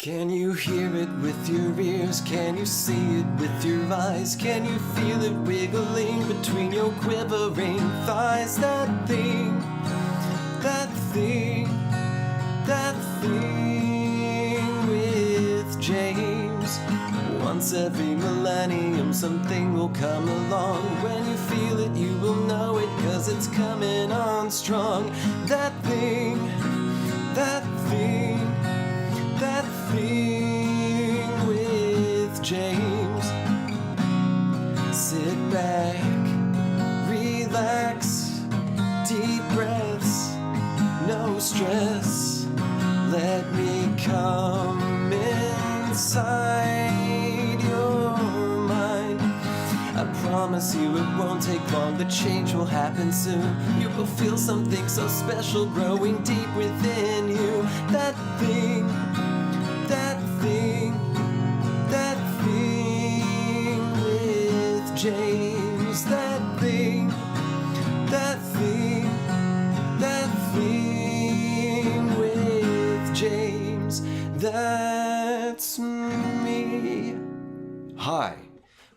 Can you hear it with your ears? Can you see it with your eyes? Can you feel it wiggling between your quivering thighs? That thing with James. Once every millennium something will come along. When you feel it you will know it, 'cause it's coming on strong. That thing with James. Sit back, relax, deep breaths, no stress. Let me come inside your mind. I promise you it won't take long, the change will happen soon. You will feel something so special growing deep within you. That thing with James. That thing with James. That's me. Hi.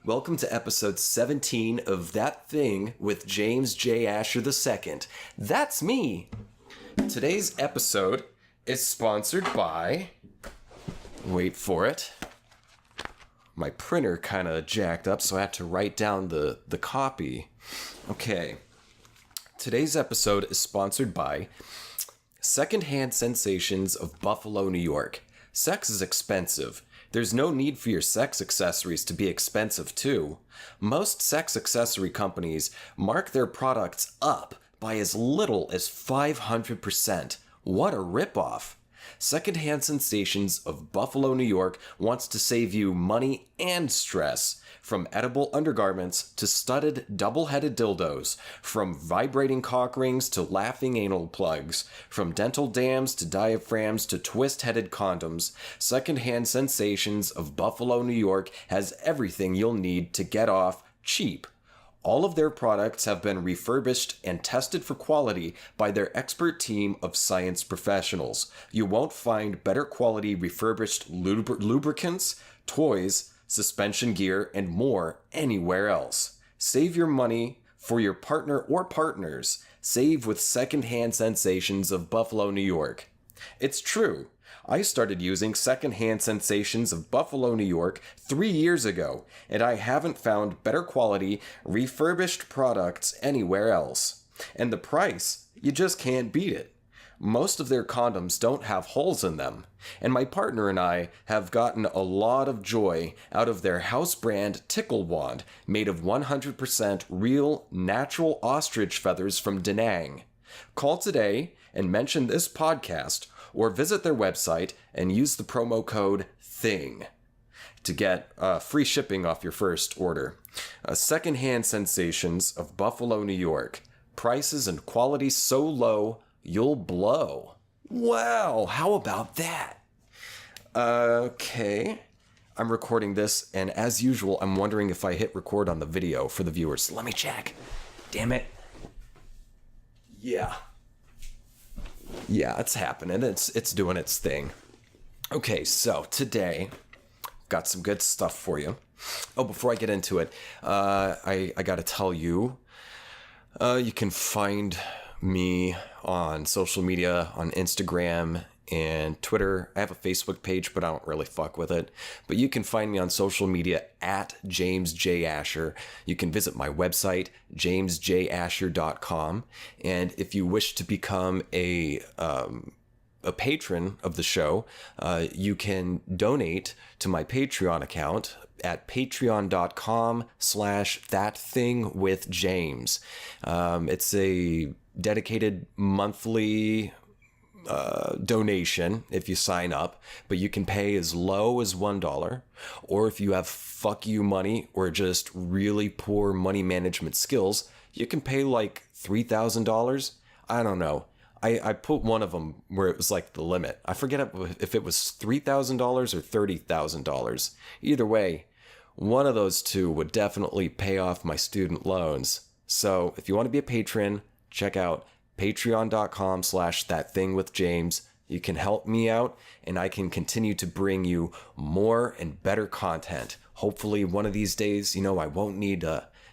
Welcome to episode 17 of That Thing with James J. Asher II. That's me. Today's episode is sponsored by... Wait for it. My printer kind of jacked up, so I had to write down the copy. Okay. Today's episode is sponsored by Secondhand Sensations of Buffalo, New York. Sex is expensive. There's no need for your sex accessories to be expensive, too. Most sex accessory companies mark their products up by as little as 500%. What a ripoff. Secondhand Sensations of Buffalo, New York wants to save you money and stress. From edible undergarments to studded double-headed dildos, from vibrating cock rings to laughing anal plugs, from dental dams to diaphragms to twist-headed condoms, Secondhand Sensations of Buffalo, New York has everything you'll need to get off cheap. All of their products have been refurbished and tested for quality by their expert team of science professionals. You won't find better quality refurbished lubricants, toys, suspension gear, and more anywhere else. Save your money for your partner or partners. Save with Secondhand Sensations of Buffalo, New York. It's true. I started using Secondhand Sensations of Buffalo, New York 3 years ago, and I haven't found better quality, refurbished products anywhere else. And the price, you just can't beat it. Most of their condoms don't have holes in them, and my partner and I have gotten a lot of joy out of their house brand Tickle Wand, made of 100% real, natural ostrich feathers from Da Nang. Call today and mention this podcast, or visit their website and use the promo code THING to get free shipping off your first order. Secondhand Sensations of Buffalo, New York. Prices and quality so low, you'll blow. Wow, how about that? Okay. I'm recording this, and as usual, I'm wondering if I hit record on the video for the viewers. Let me check. Damn it. Yeah, it's happening. It's doing its thing. Okay, so today, got some good stuff for you. Oh, before I get into it, I got to tell you, you can find me on social media, on Instagram and Twitter. I have a Facebook page, but I don't really fuck with it. But you can find me on social media at James J. Asher. You can visit my website, jamesjasher.com. And if you wish to become a patron of the show, you can donate to my Patreon account at patreon.com/ThatThingWithJames. It's a dedicated monthly donation if you sign up, but you can pay as low as $1, or if you have fuck you money or just really poor money management skills, you can pay like $3,000. I don't know. I put one of them where it was like the limit. I forget if it was $3,000 or $30,000. Either way, one of those two would definitely pay off my student loans. So if you want to be a patron, check out patreon.com/ThatThingWithJames. You can help me out, and I can continue to bring you more and better content. Hopefully one of these days, I won't need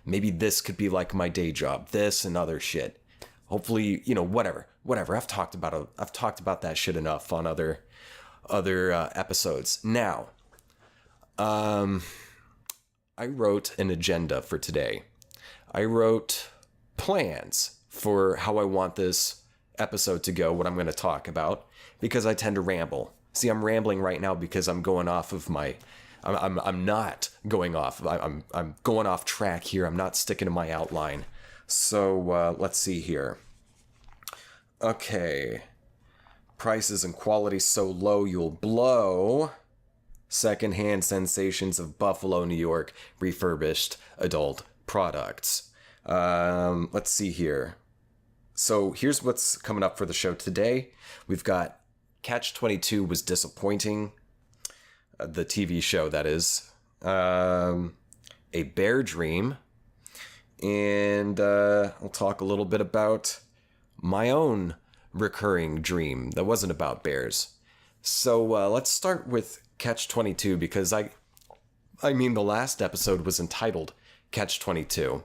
maybe this could be like my day job, this and other shit. Hopefully, whatever. I've talked about that shit enough on other episodes. Now, I wrote an agenda for today. I wrote plans for how I want this episode to go, what I'm going to talk about, because I tend to ramble. See, I'm rambling right now because I'm going off of my... I'm not going off. I'm going off track here. I'm not sticking to my outline. So let's see here. Okay. Prices and quality so low you'll blow. Secondhand sensations of Buffalo, New York, refurbished adult products. Let's see here. So here's what's coming up for the show today. We've got Catch-22 was disappointing. The TV show, that is. A Bear Dream. And I'll talk a little bit about my own recurring dream that wasn't about bears. So let's start with Catch-22, because I mean, the last episode was entitled Catch-22.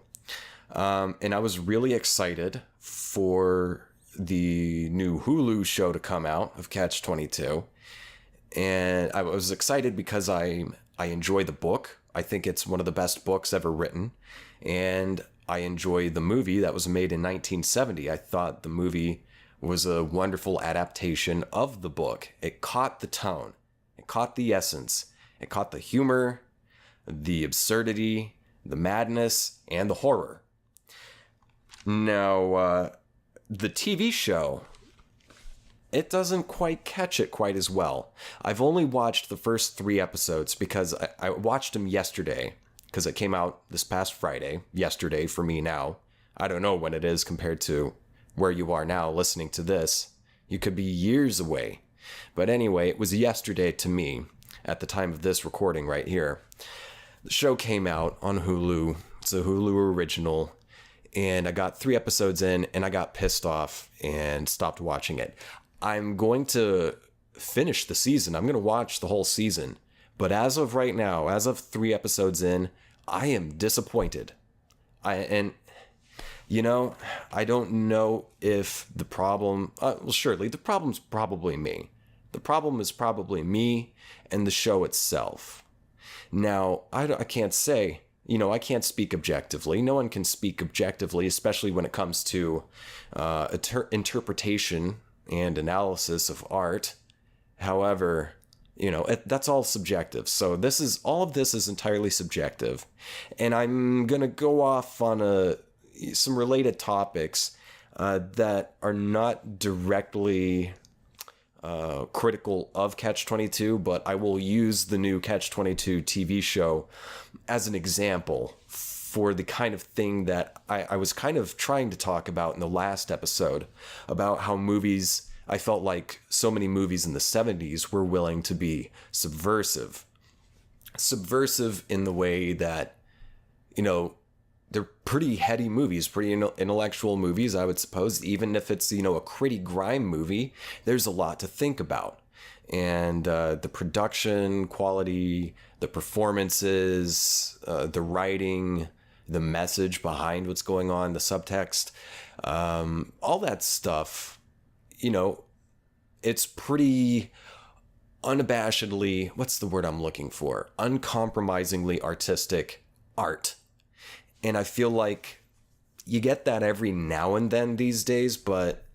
And I was really excited for the new Hulu show to come out of Catch-22. And I was excited because I enjoy the book. I think it's one of the best books ever written. And I enjoy the movie that was made in 1970. I thought the movie was a wonderful adaptation of the book. It caught the tone. It caught the essence. It caught the humor, the absurdity, the madness, and the horror. Now, the TV show, it doesn't quite catch it quite as well. I've only watched the first 3 episodes because I watched them yesterday, because it came out this past Friday, yesterday for me now. I don't know when it is compared to where you are now listening to this. You could be years away. But anyway, it was yesterday to me at the time of this recording right here. The show came out on Hulu. It's a Hulu original. And I got 3 episodes in and I got pissed off and stopped watching it. I'm going to finish the season. I'm going to watch the whole season. But as of right now, as of 3 episodes in, I am disappointed. I don't know if the problem... surely, the problem's probably me. The problem is probably me and the show itself. Now, I can't say... I can't speak objectively. No one can speak objectively, especially when it comes to interpretation and analysis of art. However, that's all subjective. So all of this is entirely subjective. And I'm going to go off on some related topics that are not directly critical of Catch-22, but I will use the new Catch-22 TV show as an example for the kind of thing that I was kind of trying to talk about in the last episode, about how I felt like so many movies in the 70s were willing to be subversive. Subversive in the way that, they're pretty heady movies, pretty intellectual movies, I would suppose. Even if it's, a gritty grime movie, there's a lot to think about. And the production quality, the performances, the writing, the message behind what's going on, the subtext, all that stuff, it's pretty unabashedly, what's the word I'm looking for? Uncompromisingly artistic art. And I feel like you get that every now and then these days, but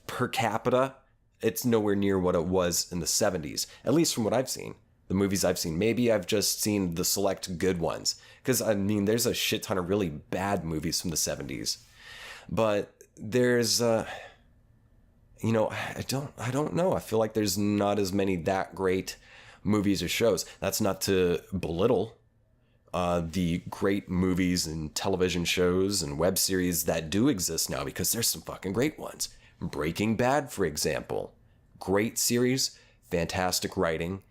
per capita, it's nowhere near what it was in the 70s, at least from what I've seen. The movies I've seen. Maybe I've just seen the select good ones. Because, there's a shit ton of really bad movies from the 70s. But there's, I don't know. I feel like there's not as many that great movies or shows. That's not to belittle the great movies and television shows and web series that do exist now, because there's some fucking great ones. Breaking Bad, for example. Great series, fantastic writing,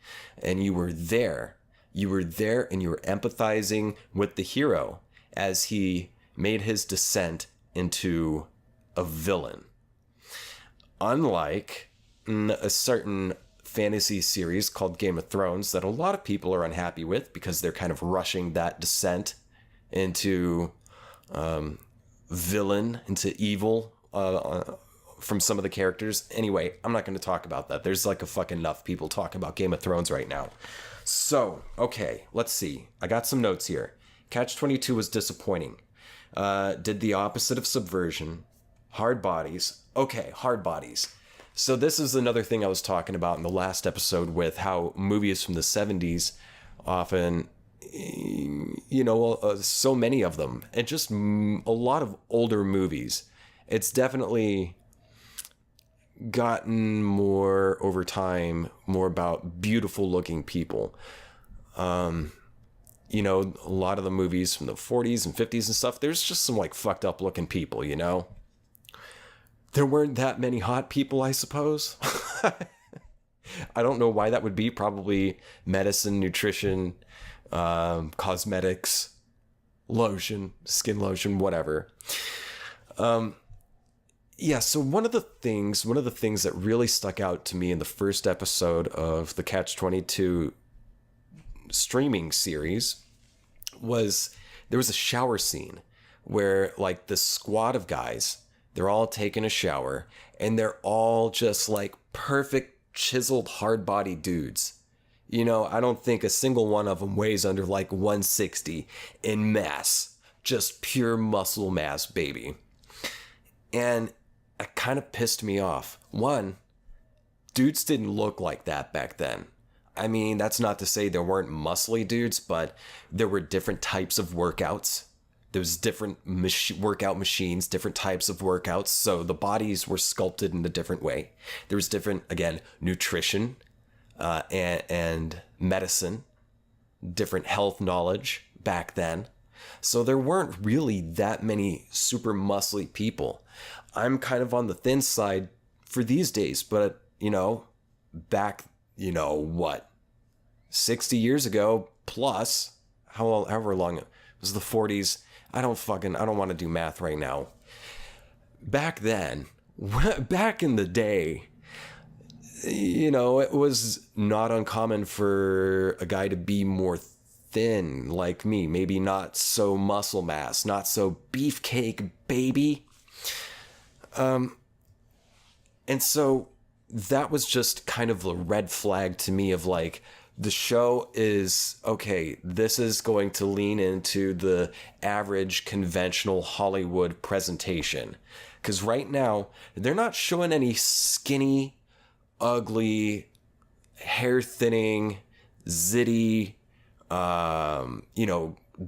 and you were there. You were there and you were empathizing with the hero as he made his descent into a villain. Unlike a certain fantasy series called Game of Thrones that a lot of people are unhappy with because they're kind of rushing that descent into villain, into evil from some of the characters. Anyway, I'm not going to talk about that. There's like a fucking enough people talking about Game of Thrones right now. So, okay, let's see. I got some notes here. Catch-22 was disappointing. Did the opposite of Subversion. Hard bodies. Okay, hard bodies. So this is another thing I was talking about in the last episode with how movies from the 70s often, so many of them, and just a lot of older movies. It's definitely gotten more over time, more about beautiful looking people. A lot of the movies from the 40s and 50s and stuff, there's just some like fucked up looking people, There weren't that many hot people, I suppose. I don't know why that would be. Probably medicine, nutrition, cosmetics, lotion, skin lotion, whatever. So one of the things that really stuck out to me in the first episode of the Catch-22 streaming series was there was a shower scene where like this squad of guys, they're all taking a shower, and they're all just like perfect, chiseled, hard-body dudes. I don't think a single one of them weighs under like 160 in mass. Just pure muscle mass, baby. And it kind of pissed me off. One, dudes didn't look like that back then. I mean, that's not to say there weren't muscly dudes, but there were different types of workouts. There's different workout machines, different types of workouts. So the bodies were sculpted in a different way. There was different, again, nutrition and medicine, different health knowledge back then. So there weren't really that many super muscly people. I'm kind of on the thin side for these days, but, back, 60 years ago plus, however long it was, the 40s. I don't want to do math right now. Back then, back in the day, it was not uncommon for a guy to be more thin like me. Maybe not so muscle mass, not so beefcake, baby. And so that was just kind of a red flag to me of like, the show is, okay, this is going to lean into the average conventional Hollywood presentation. Because right now, they're not showing any skinny, ugly, hair-thinning, zitty,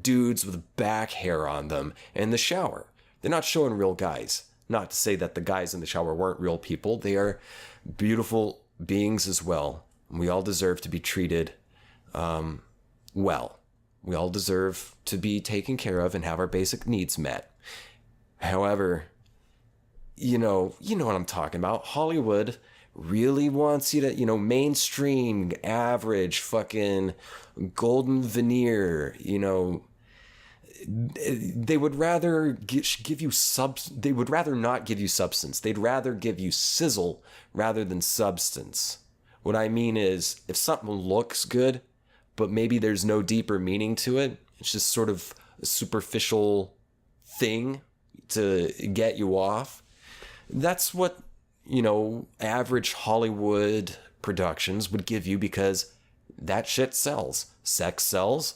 dudes with back hair on them in the shower. They're not showing real guys. Not to say that the guys in the shower weren't real people. They are beautiful beings as well. We all deserve to be treated well. We all deserve to be taken care of and have our basic needs met. However, you know what I'm talking about. Hollywood really wants you to, mainstream, average, fucking golden veneer, they would rather give you they would rather not give you substance. They'd rather give you sizzle rather than substance. What I mean is, if something looks good, but maybe there's no deeper meaning to it, it's just sort of a superficial thing to get you off. That's what, average Hollywood productions would give you, because that shit sells. Sex sells.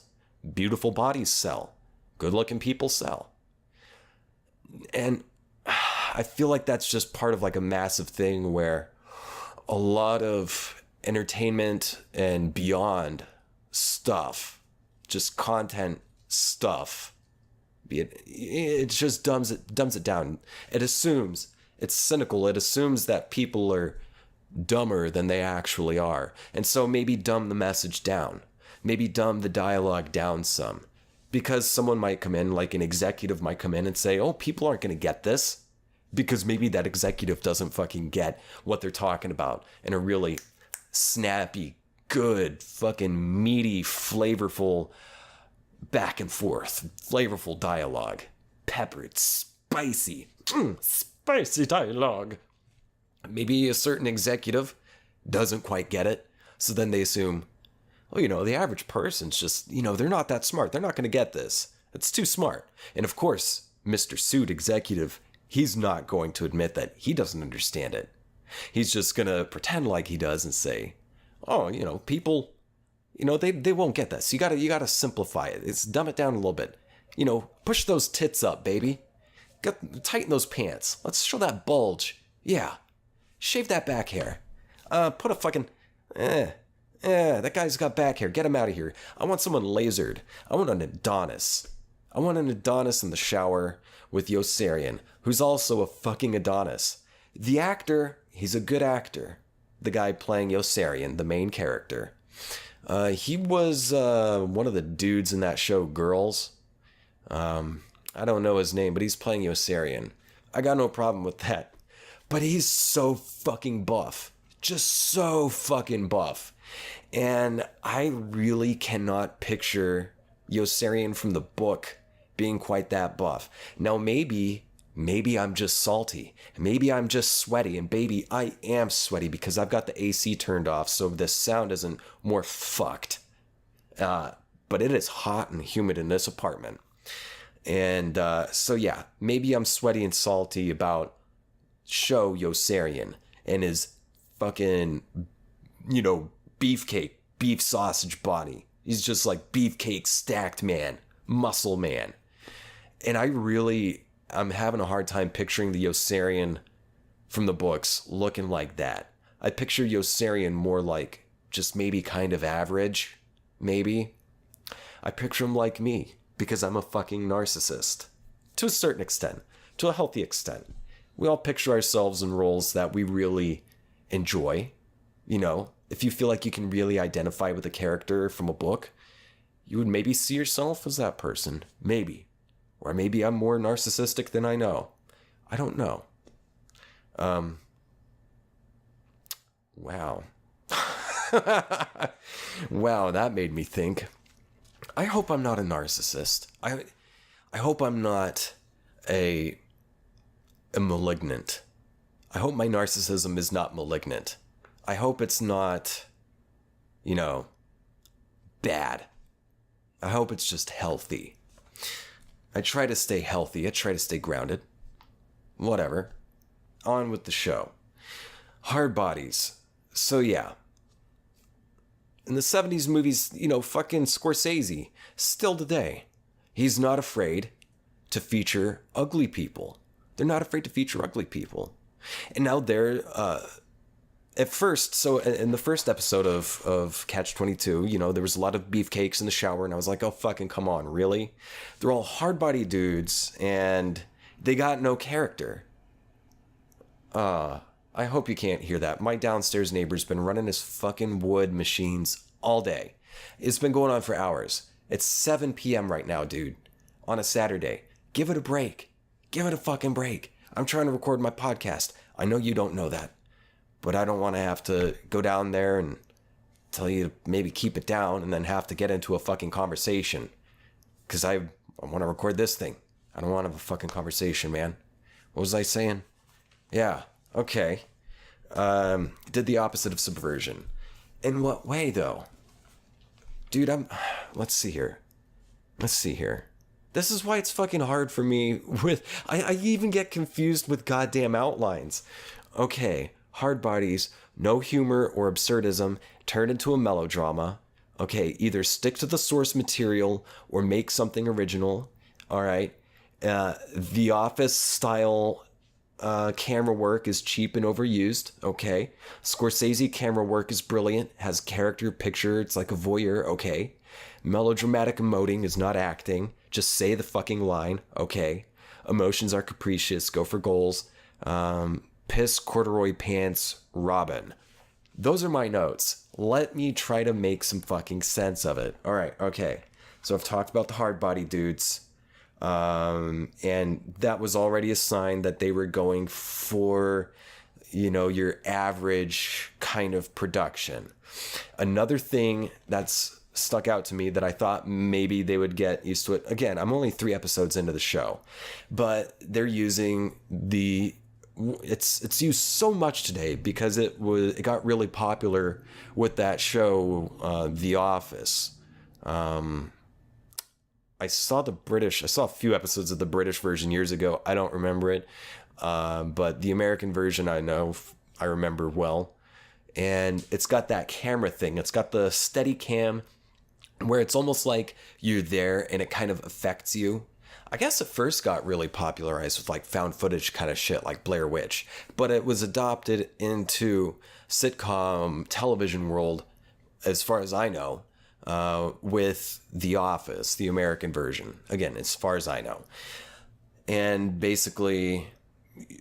Beautiful bodies sell. Good-looking people sell. And I feel like that's just part of like a massive thing where a lot of entertainment and beyond stuff, just content stuff, it just dumbs it down. It's cynical. It assumes that people are dumber than they actually are. And so maybe dumb the message down. Maybe dumb the dialogue down some. Because someone might come in, like an executive might come in and say, oh, people aren't going to get this. Because maybe that executive doesn't fucking get what they're talking about in a really snappy, good, fucking meaty, flavorful, back and forth, flavorful dialogue. Peppered, spicy, spicy dialogue. Maybe a certain executive doesn't quite get it. So then they assume, oh, the average person's just, they're not that smart. They're not going to get this. It's too smart. And of course, Mr. Suit Executive, he's not going to admit that he doesn't understand it. He's just going to pretend like he does and say, oh, people, they won't get this. You gotta simplify it. It's dumb it down a little bit. Push those tits up, baby. Tighten those pants. Let's show that bulge. Yeah. Shave that back hair. Put a fucking, that guy's got back hair. Get him out of here. I want someone lasered. I want an Adonis. I want an Adonis in the shower with Yossarian, who's also a fucking Adonis. The actor, he's a good actor. The guy playing Yossarian, the main character. He was one of the dudes in that show, Girls. I don't know his name, but he's playing Yossarian. I got no problem with that. But he's so fucking buff. Just so fucking buff. And I really cannot picture Yossarian from the book being quite that buff. Now maybe I'm just salty. Maybe I'm just sweaty. And baby, I am sweaty because I've got the AC turned off so the sound isn't more fucked. But it is hot and humid in this apartment. And so yeah, maybe I'm sweaty and salty about show Yossarian and his fucking, beefcake, beef sausage body. He's just like beefcake stacked man, muscle man. And I'm having a hard time picturing the Yossarian from the books looking like that. I picture Yossarian more like just maybe kind of average, maybe. I picture him like me because I'm a fucking narcissist. To a certain extent, to a healthy extent. We all picture ourselves in roles that we really enjoy. If you feel like you can really identify with a character from a book, you would maybe see yourself as that person. Maybe. Or maybe I'm more narcissistic than I know. I don't know. Wow. Wow, that made me think. I hope I'm not a narcissist. I hope I'm not a malignant. I hope my narcissism is not malignant. I hope it's not, bad. I hope it's just healthy. I try to stay healthy. I try to stay grounded. Whatever. On with the show. Hard bodies. So yeah. In the 70s movies, fucking Scorsese, still today, he's not afraid to feature ugly people. They're not afraid to feature ugly people. And now they're, at first, so in the first episode of Catch-22, there was a lot of beefcakes in the shower, and I was like, oh, fucking come on, really? They're all hard-body dudes, and they got no character. I hope you can't hear that. My downstairs neighbor's been running his fucking wood machines all day. It's been going on for hours. It's 7 p.m. right now, dude. On a Saturday. Give it a break. Give it a fucking break. I'm trying to record my podcast. I know you don't know that. But I don't want to have to go down there and tell you to maybe keep it down and then have to get into a fucking conversation. Because I want to record this thing. I don't want to have a fucking conversation, man. What was I saying? Yeah, okay. Did the opposite of subversion. In what way, though? Dude, let's see here. This is why it's fucking hard for me with... I even get confused with goddamn outlines. Okay, hard bodies, no humor or absurdism, turn into a melodrama. Okay, either stick to the source material or make something original. All right. The Office style camera work is cheap and overused. Okay. Scorsese camera work is brilliant, has character picture. It's like a voyeur. Okay. Melodramatic emoting is not acting. Just say the fucking line. Okay. Emotions are capricious. Go for goals. Piss corduroy pants Robin. Those are my notes. Let me try to make some fucking sense of it. All right. Okay. So I've talked about the hard body dudes. And that was already a sign that they were going for, your average kind of production. Another thing that's stuck out to me that I thought maybe they would get used to it. Again, I'm only 3 episodes into the show, but they're using the it's used so much today because it got really popular with that show, The Office. I saw a few episodes of the British version years ago. I don't remember it. But the American version I remember well. And it's got that camera thing. It's got the steady cam where it's almost like you're there and it kind of affects you. I guess it first got really popularized with like found footage kind of shit like Blair Witch, but it was adopted into sitcom television world, as far as I know, with The Office, the American version. Again, as far as I know. And basically,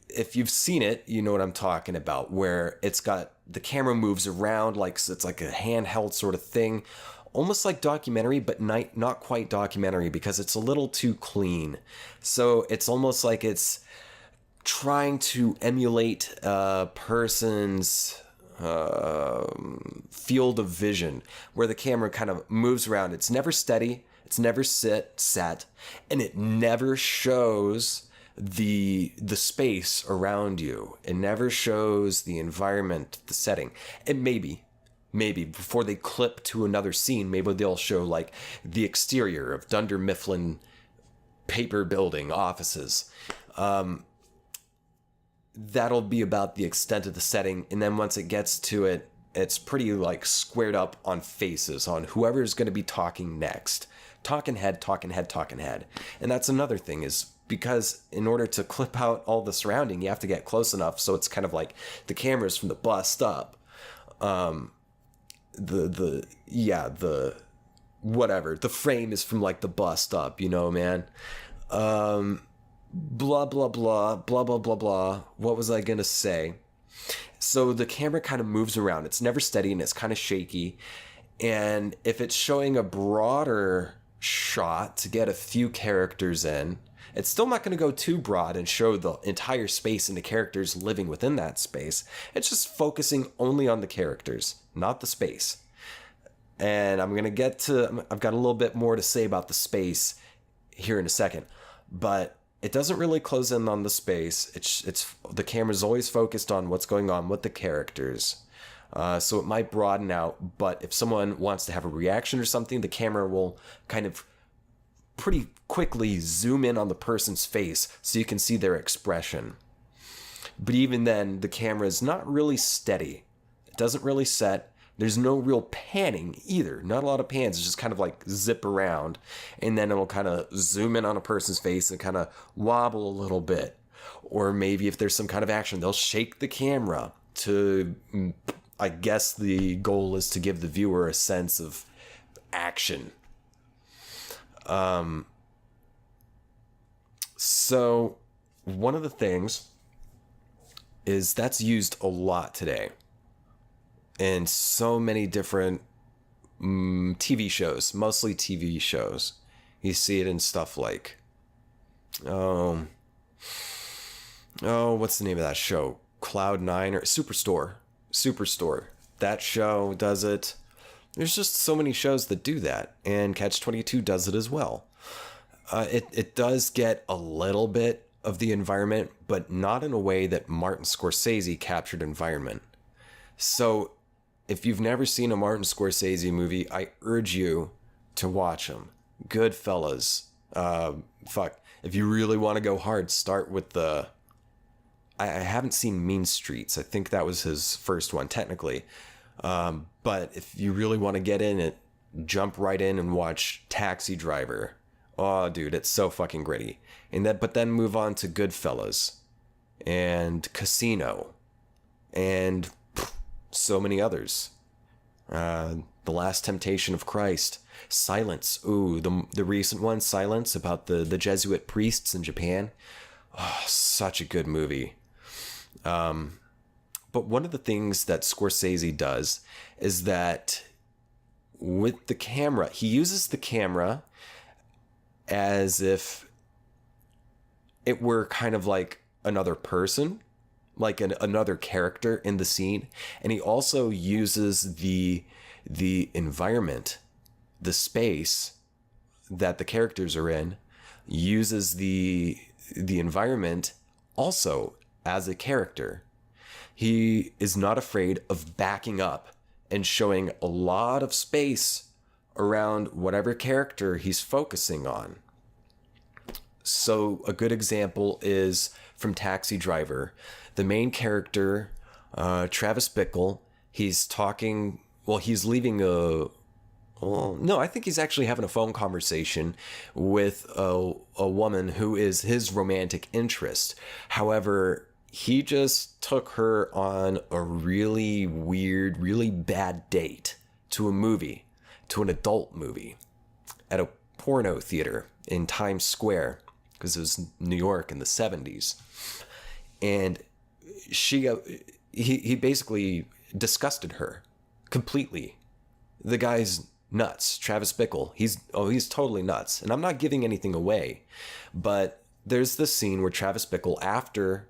if you've seen it, you know what I'm talking about, where it's got the camera moves around like it's like a handheld sort of thing, almost like documentary, but not quite documentary because it's a little too clean. So it's almost like it's trying to emulate a person's field of vision, where the camera kind of moves around. It's never steady, it's never set, and it never shows the space around you. It never shows the environment, the setting. And maybe before they clip to another scene, maybe they'll show like the exterior of Dunder Mifflin paper building offices. That'll be about the extent of the setting. And then once it gets to it, it's pretty like squared up on faces on whoever's going to be talking next. Talking head. And that's another thing, is because in order to clip out all the surrounding, you have to get close enough. So it's kind of like the camera's from the bust up. The frame is from like the bust up, you know, man. Blah, blah, blah, blah, blah, blah, blah. What was I going to say? So the camera kind of moves around. It's never steady and it's kind of shaky. And if it's showing a broader shot to get a few characters in, it's still not going to go too broad and show the entire space and the characters living within that space. It's just focusing only on the characters, not the space. And I've got a little bit more to say about the space here in a second, but it doesn't really close in on the space. It's the camera's always focused on what's going on with the characters. So it might broaden out, but if someone wants to have a reaction or something, the camera will kind of pretty quickly zoom in on the person's face so you can see their expression. But even then, the camera is not really steady. It doesn't really set. There's no real panning either. Not a lot of pans. It's just kind of like zip around, and then it'll kind of zoom in on a person's face and kind of wobble a little bit. Or maybe if there's some kind of action, they'll shake the camera to, I guess the goal is to give the viewer a sense of action. So one of the things is that's used a lot today in so many different TV shows, mostly TV shows. You see it in stuff like, what's the name of that show? Cloud9 or Superstore. That show does it. There's just so many shows that do that, and Catch-22 does it as well. It does get a little bit of the environment, but not in a way that Martin Scorsese captured environment. So if you've never seen a Martin Scorsese movie, I urge you to watch them. Goodfellas. If you really want to go hard, start with I haven't seen Mean Streets. I think that was his first one, technically. But if you really want to get in it, jump right in and watch Taxi Driver. Oh, dude, it's so fucking gritty. But then move on to Goodfellas and Casino and so many others. The Last Temptation of Christ. Silence. Ooh, the recent one, Silence, about the Jesuit priests in Japan. Oh, such a good movie. But one of the things that Scorsese does is that with the camera, he uses the camera as if it were kind of like another person, like another character in the scene. And he also uses the environment, the space that the characters are in, uses the environment also as a character. He is not afraid of backing up and showing a lot of space around whatever character he's focusing on. So a good example is from Taxi Driver. The main character, Travis Bickle, he's talking, well, he's leaving I think he's actually having a phone conversation with a woman who is his romantic interest. However, he just took her on a really weird, really bad date to a movie, to an adult movie, at a porno theater in Times Square, because it was New York in the 70s. And he basically disgusted her completely. The guy's nuts. Travis Bickle, he's totally nuts. And I'm not giving anything away, but there's this scene where Travis Bickle, after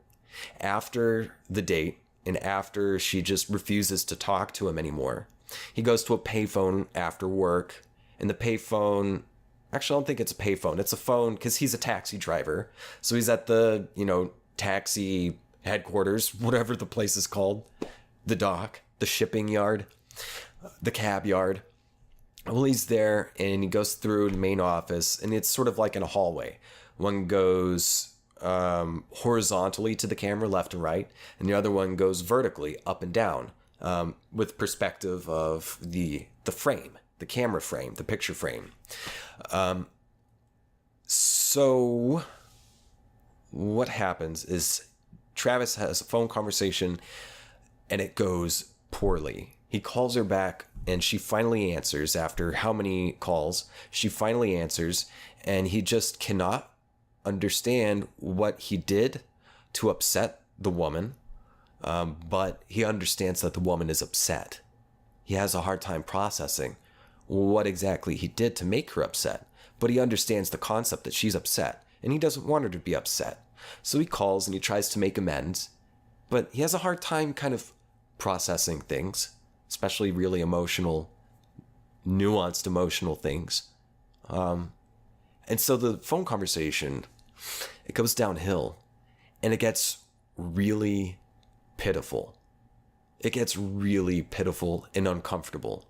the date and after she just refuses to talk to him anymore, he goes to a payphone after work, and the payphone, actually I don't think it's a payphone, it's a phone, because he's a taxi driver. So he's at the, taxi headquarters, whatever the place is called, the dock, the shipping yard, the cab yard. Well, he's there, and he goes through the main office, and it's sort of like in a hallway. One goes horizontally to the camera, left and right, and the other one goes vertically, up and down, with perspective of the frame, the camera frame, the picture frame. So what happens is Travis has a phone conversation, and it goes poorly. He calls her back, and she finally answers. After how many calls, she finally answers, and he just cannot understand what he did to upset the woman, but he understands that the woman is upset. He has a hard time processing what exactly he did to make her upset, but he understands the concept that she's upset, and he doesn't want her to be upset. So he calls and he tries to make amends, but he has a hard time kind of processing things, especially really emotional, nuanced emotional things. And so the phone conversation, it goes downhill, and it gets really pitiful. It gets really pitiful and uncomfortable.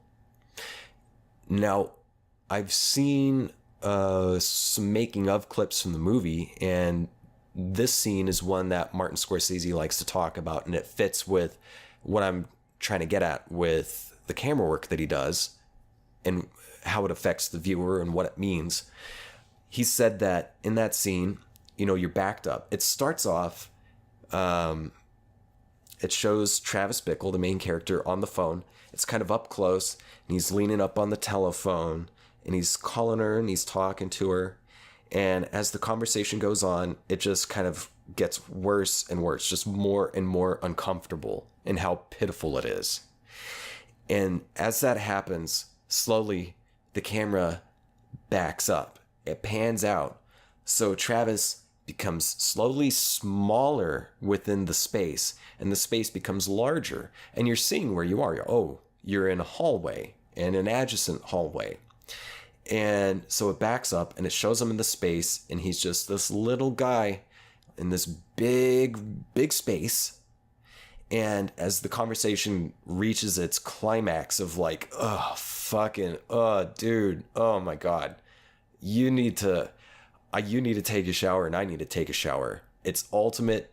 Now, I've seen some making of clips from the movie, and this scene is one that Martin Scorsese likes to talk about, and it fits with what I'm trying to get at with the camera work that he does and how it affects the viewer and what it means. He said that in that scene, you're backed up. It starts off, it shows Travis Bickle, the main character, on the phone. It's kind of up close, and he's leaning up on the telephone, and he's calling her, and he's talking to her. And as the conversation goes on, it just kind of gets worse and worse, just more and more uncomfortable in how pitiful it is. And as that happens, slowly, the camera backs up. It pans out. So Travis becomes slowly smaller within the space, and the space becomes larger. And you're seeing where you are. You're in a hallway, in an adjacent hallway. And so it backs up, and it shows him in the space, and he's just this little guy in this big, big space. And as the conversation reaches its climax of like, dude, oh my God, you need to take a shower, and I need to take a shower. It's ultimate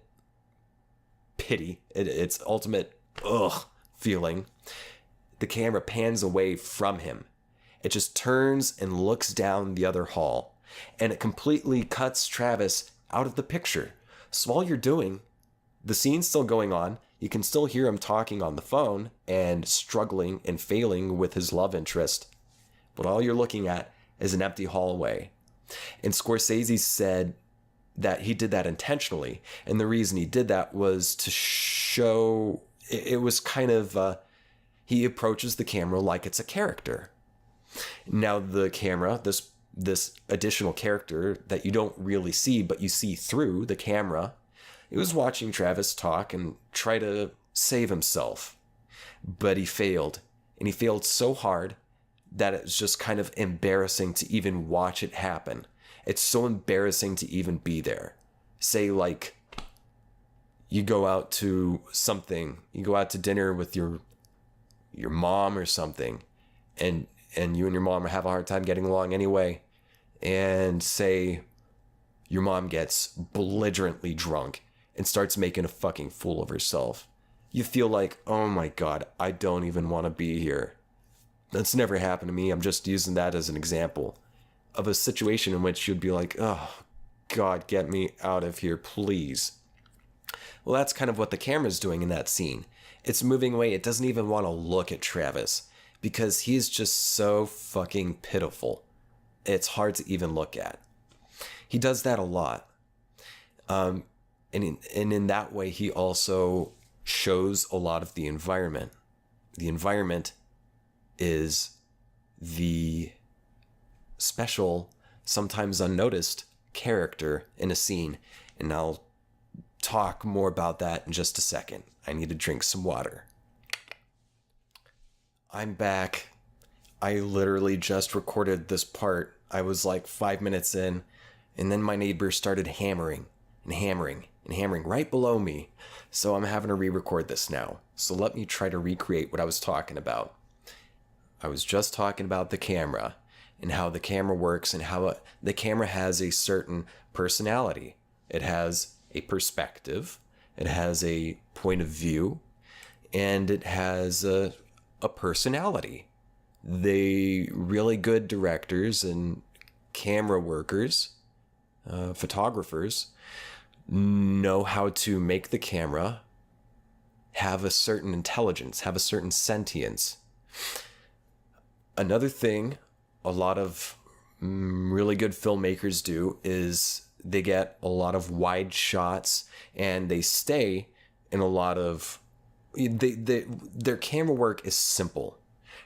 pity. It's ultimate feeling. The camera pans away from him. It just turns and looks down the other hall, and it completely cuts Travis out of the picture. So while you're doing, the scene's still going on, you can still hear him talking on the phone and struggling and failing with his love interest. But all you're looking at is an empty hallway. And Scorsese said that he did that intentionally. And the reason he did that was to show, it was kind of, he approaches the camera like it's a character. Now the camera, this additional character that you don't really see, but you see through the camera, it was watching Travis talk and try to save himself. But he failed. And he failed so hard that it was just kind of embarrassing to even watch it happen. It's so embarrassing to even be there. Say, like, you go out to something, you go out to dinner with your mom or something, and you and your mom have a hard time getting along anyway, and say your mom gets belligerently drunk and starts making a fucking fool of herself. You feel like, oh my God, I don't even want to be here. That's never happened to me. I'm just using that as an example of a situation in which you'd be like, oh God, get me out of here, please. Well, that's kind of what the camera's doing in that scene. It's moving away. It doesn't even want to look at Travis because he's just so fucking pitiful. It's hard to even look at. He does that a lot. And in that way, he also shows a lot of the environment. The environment is the special, sometimes unnoticed character in a scene. And I'll talk more about that in just a second. I need to drink some water. I'm back. I literally just recorded this part. I was like 5 minutes in, and then my neighbor started hammering and hammering and hammering right below me. So I'm having to re-record this now. So let me try to recreate what I was talking about. I was just talking about the camera and how the camera works and how the camera has a certain personality. It has a perspective. It has a point of view. And it has a personality. The really good directors and camera workers, photographers, know how to make the camera have a certain intelligence, have a certain sentience. Another thing a lot of really good filmmakers do is they get a lot of wide shots and they stay in a lot of... their camera work is simple.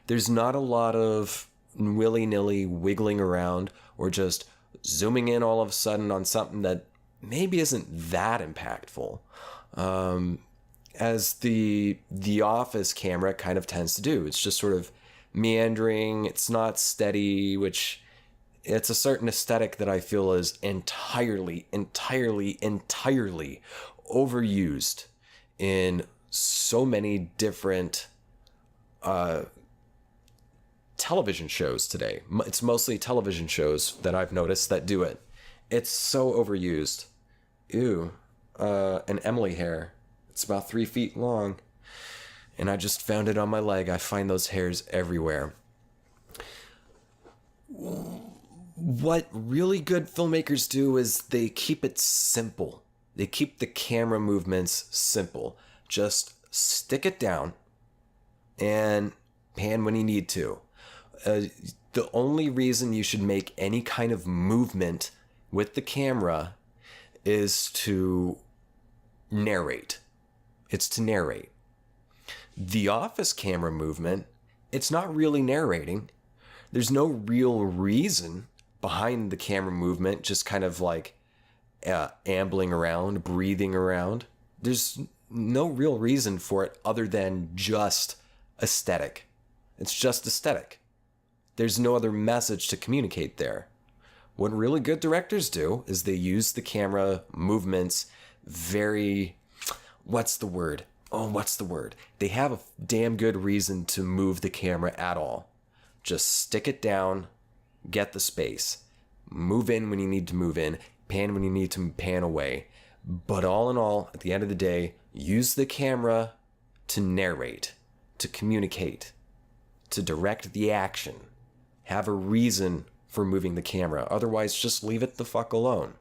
There's not a lot of willy-nilly wiggling around or just zooming in all of a sudden on something that maybe isn't that impactful, as the Office camera kind of tends to do. It's just sort of meandering. It's not steady, which it's a certain aesthetic that I feel is entirely overused in so many different television shows today. It's mostly television shows that I've noticed that do it. It's so overused. Ew. An Emily hair. It's about 3 feet long. And I just found it on my leg. I find those hairs everywhere. What really good filmmakers do is they keep it simple. They keep the camera movements simple. Just stick it down and pan when you need to. The only reason you should make any kind of movement with the camera is to narrate. It's to narrate. The Office camera movement, it's not really narrating. There's no real reason behind the camera movement, just kind of like ambling around, breathing around. There's no real reason for it other than just aesthetic. It's just aesthetic. There's no other message to communicate there. What really good directors do is they use the camera movements very... What's the word? They have a damn good reason to move the camera at all. Just stick it down, get the space. Move in when you need to move in, pan when you need to pan away. But all in all, at the end of the day, use the camera to narrate, to communicate, to direct the action. Have a reason for moving the camera. Otherwise, just leave it the fuck alone.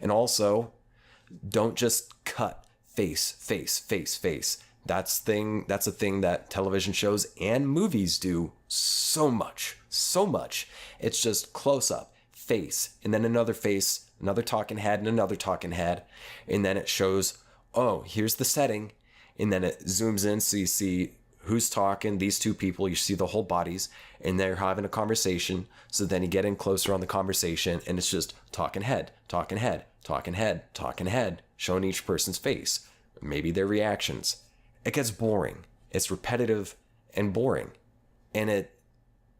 And also, don't just cut face. That's a thing that television shows and movies do so much. It's just close up, face, and then another face, another talking head, and another talking head. And then it shows, oh, here's the setting. And then it zooms in so you see who's talking, these two people, you see the whole bodies, and they're having a conversation. So then you get in closer on the conversation, and it's just talking head, showing each person's face, maybe their reactions. It gets boring. It's repetitive and boring. And it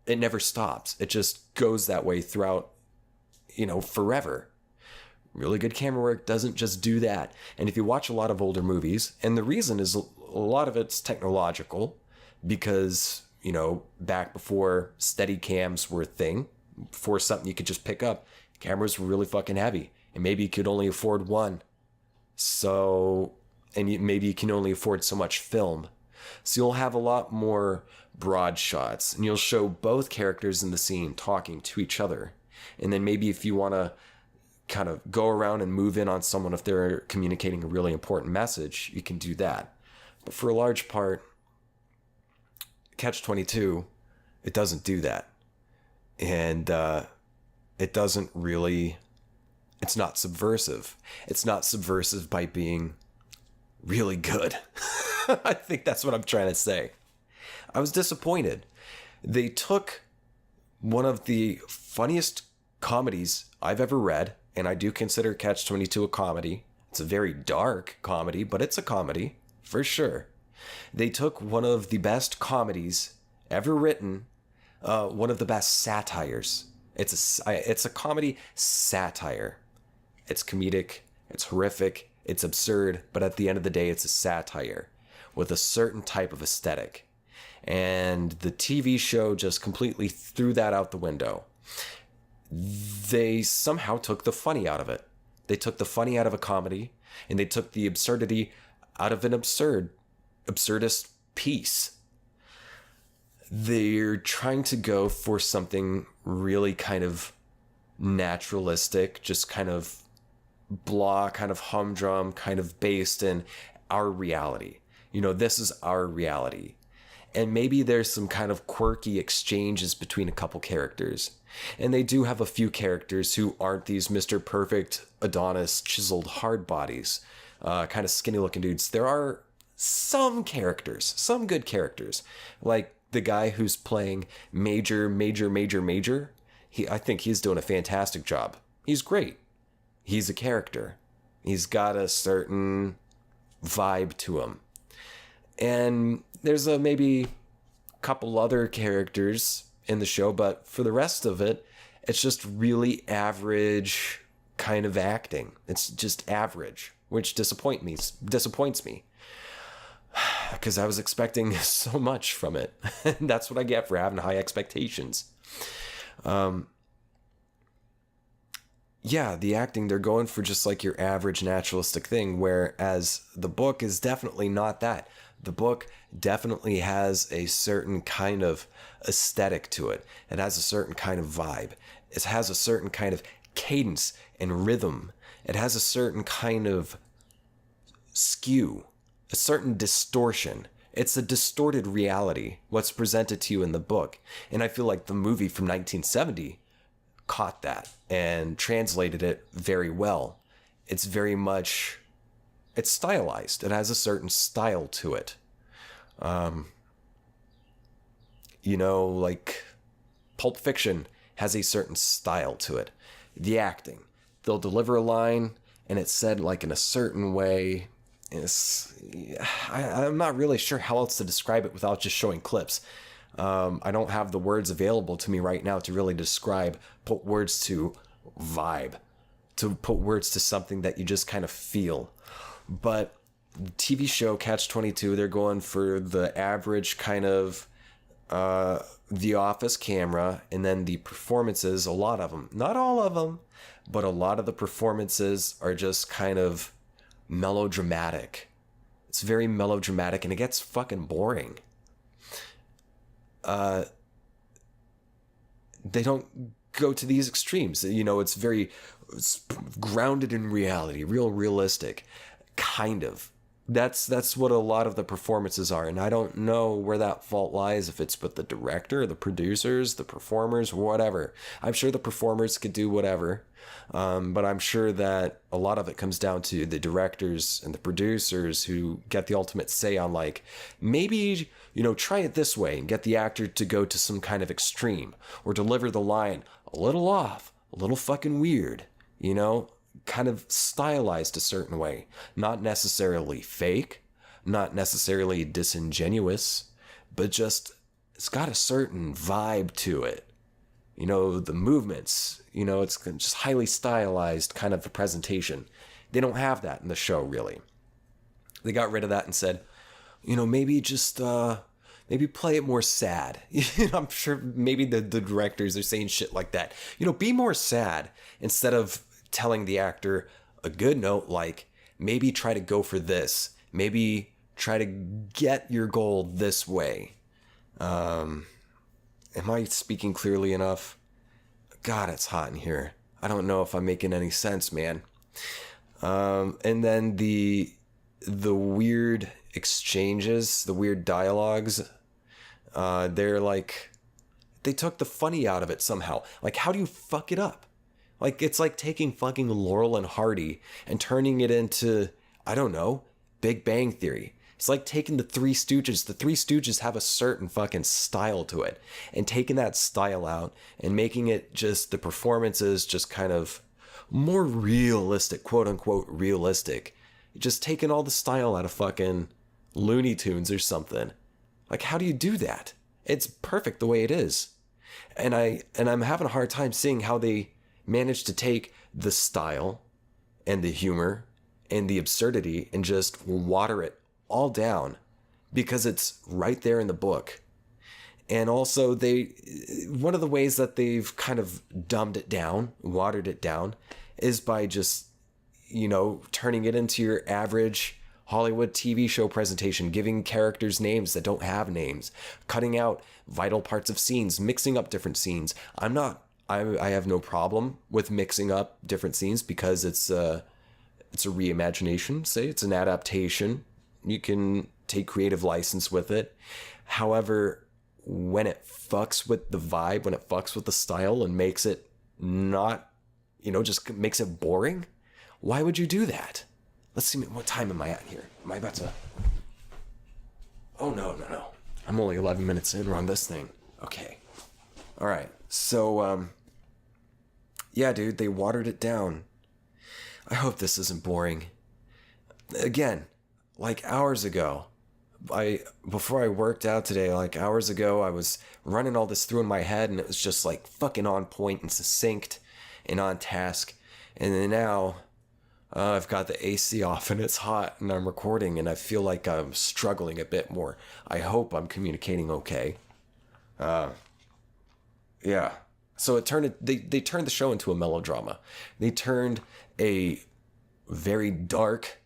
never stops. It just goes that way throughout, forever. Really good camera work doesn't just do that. And if you watch a lot of older movies, and the reason is a lot of it's technological, because, you know, back before steady cams were a thing, before something you could just pick up, cameras were really fucking heavy. And maybe you could only afford one. So, and maybe you can only afford so much film. So you'll have a lot more broad shots, and you'll show both characters in the scene talking to each other. And then maybe if you want to kind of go around and move in on someone if they're communicating a really important message, you can do that. But for a large part, Catch-22, it doesn't do that. And it doesn't really, it's not subversive. It's not subversive by being really good. I think that's what I'm trying to say. I was disappointed. They took one of the funniest comedies I've ever read, and I do consider Catch-22 a comedy. It's a very dark comedy, but it's a comedy, for sure. They took one of the best comedies ever written, one of the best satires. It's a comedy satire. It's comedic, it's horrific, it's absurd, but at the end of the day, it's a satire with a certain type of aesthetic. And the TV show just completely threw that out the window. They somehow took the funny out of it. They took the funny out of a comedy, and they took the absurdity out of an absurdist piece. They're trying to go for something really kind of naturalistic, just kind of blah, kind of humdrum, kind of based in our reality. You know, this is our reality. And maybe there's some kind of quirky exchanges between a couple characters. And they do have a few characters who aren't these Mr. Perfect, Adonis, chiseled hard bodies, kind of skinny looking dudes. There are some characters, some good characters, like the guy who's playing Major. I think he's doing a fantastic job. He's great. He's a character. He's got a certain vibe to him. And there's maybe a couple other characters in the show, but for the rest of it, it's just really average kind of acting. It's just average, which disappoints me. Because I was expecting so much from it. And that's what I get for having high expectations. Yeah, the acting, they're going for just like your average naturalistic thing, whereas the book is definitely not that. The book definitely has a certain kind of aesthetic to it. It has a certain kind of vibe. It has a certain kind of cadence and rhythm. It has a certain kind of skew, a certain distortion. It's a distorted reality, what's presented to you in the book. And I feel like the movie from 1970 caught that and translated it very well. It's very much, it's stylized. It has a certain style to it. You know, like Pulp Fiction has a certain style to it. The acting, they'll deliver a line and it's said like in a certain way. I'm not really sure how else to describe it without just showing clips. I don't have the words available to me right now to really put words to vibe, to put words to something that you just kind of feel. But the TV show Catch-22, they're going for the average kind of The Office camera, and then the performances, a lot of them, not all of them, but a lot of the performances are just kind of melodramatic. It's very melodramatic, and it gets fucking boring. They don't go to these extremes. You know, it's grounded in reality, realistic, kind of. That's what a lot of the performances are, and I don't know where that fault lies, if it's with the director, the producers, the performers, whatever. I'm sure the performers could do whatever, but I'm sure that a lot of it comes down to the directors and the producers who get the ultimate say on, like, maybe, you know, try it this way and get the actor to go to some kind of extreme or deliver the line a little off, a little fucking weird, you know? Kind of stylized a certain way, not necessarily fake, not necessarily disingenuous, but just it's got a certain vibe to it. the movements, it's just highly stylized kind of a presentation. They don't have that in the show, really. They got rid of that and said, maybe just, maybe play it more sad. I'm sure maybe the directors are saying shit like that. Be more sad instead of telling the actor a good note, like maybe try to go for this. Maybe try to get your goal this way. Am I speaking clearly enough? God, it's hot in here. I don't know if I'm making any sense, man. And then the weird exchanges, the weird dialogues, they're like, they took the funny out of it somehow. Like, how do you fuck it up? Like, it's like taking fucking Laurel and Hardy and turning it into, I don't know, Big Bang Theory. It's like taking the Three Stooges. The Three Stooges have a certain fucking style to it. And taking that style out and making it just, the performances just kind of more realistic, quote unquote realistic. Just taking all the style out of fucking Looney Tunes or something. Like, how do you do that? It's perfect the way it is. And I'm having a hard time seeing how they managed to take the style and the humor and the absurdity and just water it all down because it's right there in the book. And also one of the ways that they've kind of dumbed it down, watered it down, is by just, turning it into your average Hollywood TV show presentation, giving characters names that don't have names, cutting out vital parts of scenes, mixing up different scenes. I have no problem with mixing up different scenes because it's a reimagination, say it's an adaptation. You can take creative license with it. However, when it fucks with the vibe, when it fucks with the style and makes it not, just makes it boring, why would you do that? Let's see, what time am I at here? Am I about to... Oh, no. I'm only 11 minutes in. We're on this thing. Okay. All right. So, yeah, dude, they watered it down. I hope this isn't boring. Again, like hours ago, before I worked out today, like hours ago, I was running all this through in my head, and it was just like fucking on point and succinct and on task. And then now... I've got the AC off and it's hot and I'm recording and I feel like I'm struggling a bit more. I hope I'm communicating okay. Yeah. So they turned the show into a melodrama. They turned a very dark,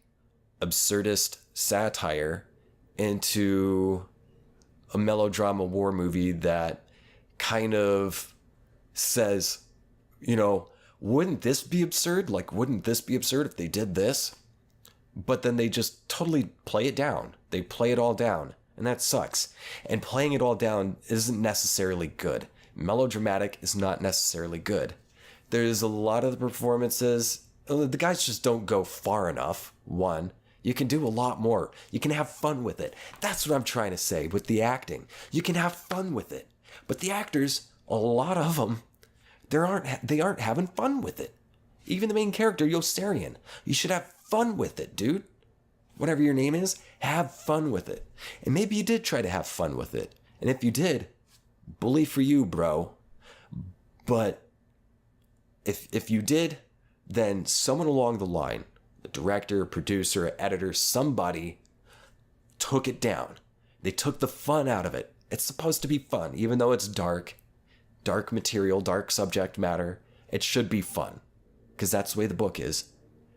absurdist satire into a melodrama war movie that kind of says, wouldn't this be absurd? Like, wouldn't this be absurd if they did this? But then they just totally play it down. They play it all down. And that sucks. And playing it all down isn't necessarily good. Melodramatic is not necessarily good. There's a lot of the performances, the guys just don't go far enough, one. You can do a lot more. You can have fun with it. That's what I'm trying to say with the acting. You can have fun with it. But the actors, a lot of them, they aren't having fun with it. Even the main character, Yossarian. You should have fun with it, dude. Whatever your name is, have fun with it. And maybe you did try to have fun with it. And if you did, bully for you, bro. But if you did, then someone along the line, the director, producer, editor, somebody took it down. They took the fun out of it. It's supposed to be fun, even though it's dark material, dark subject matter. It should be fun because that's the way the book is.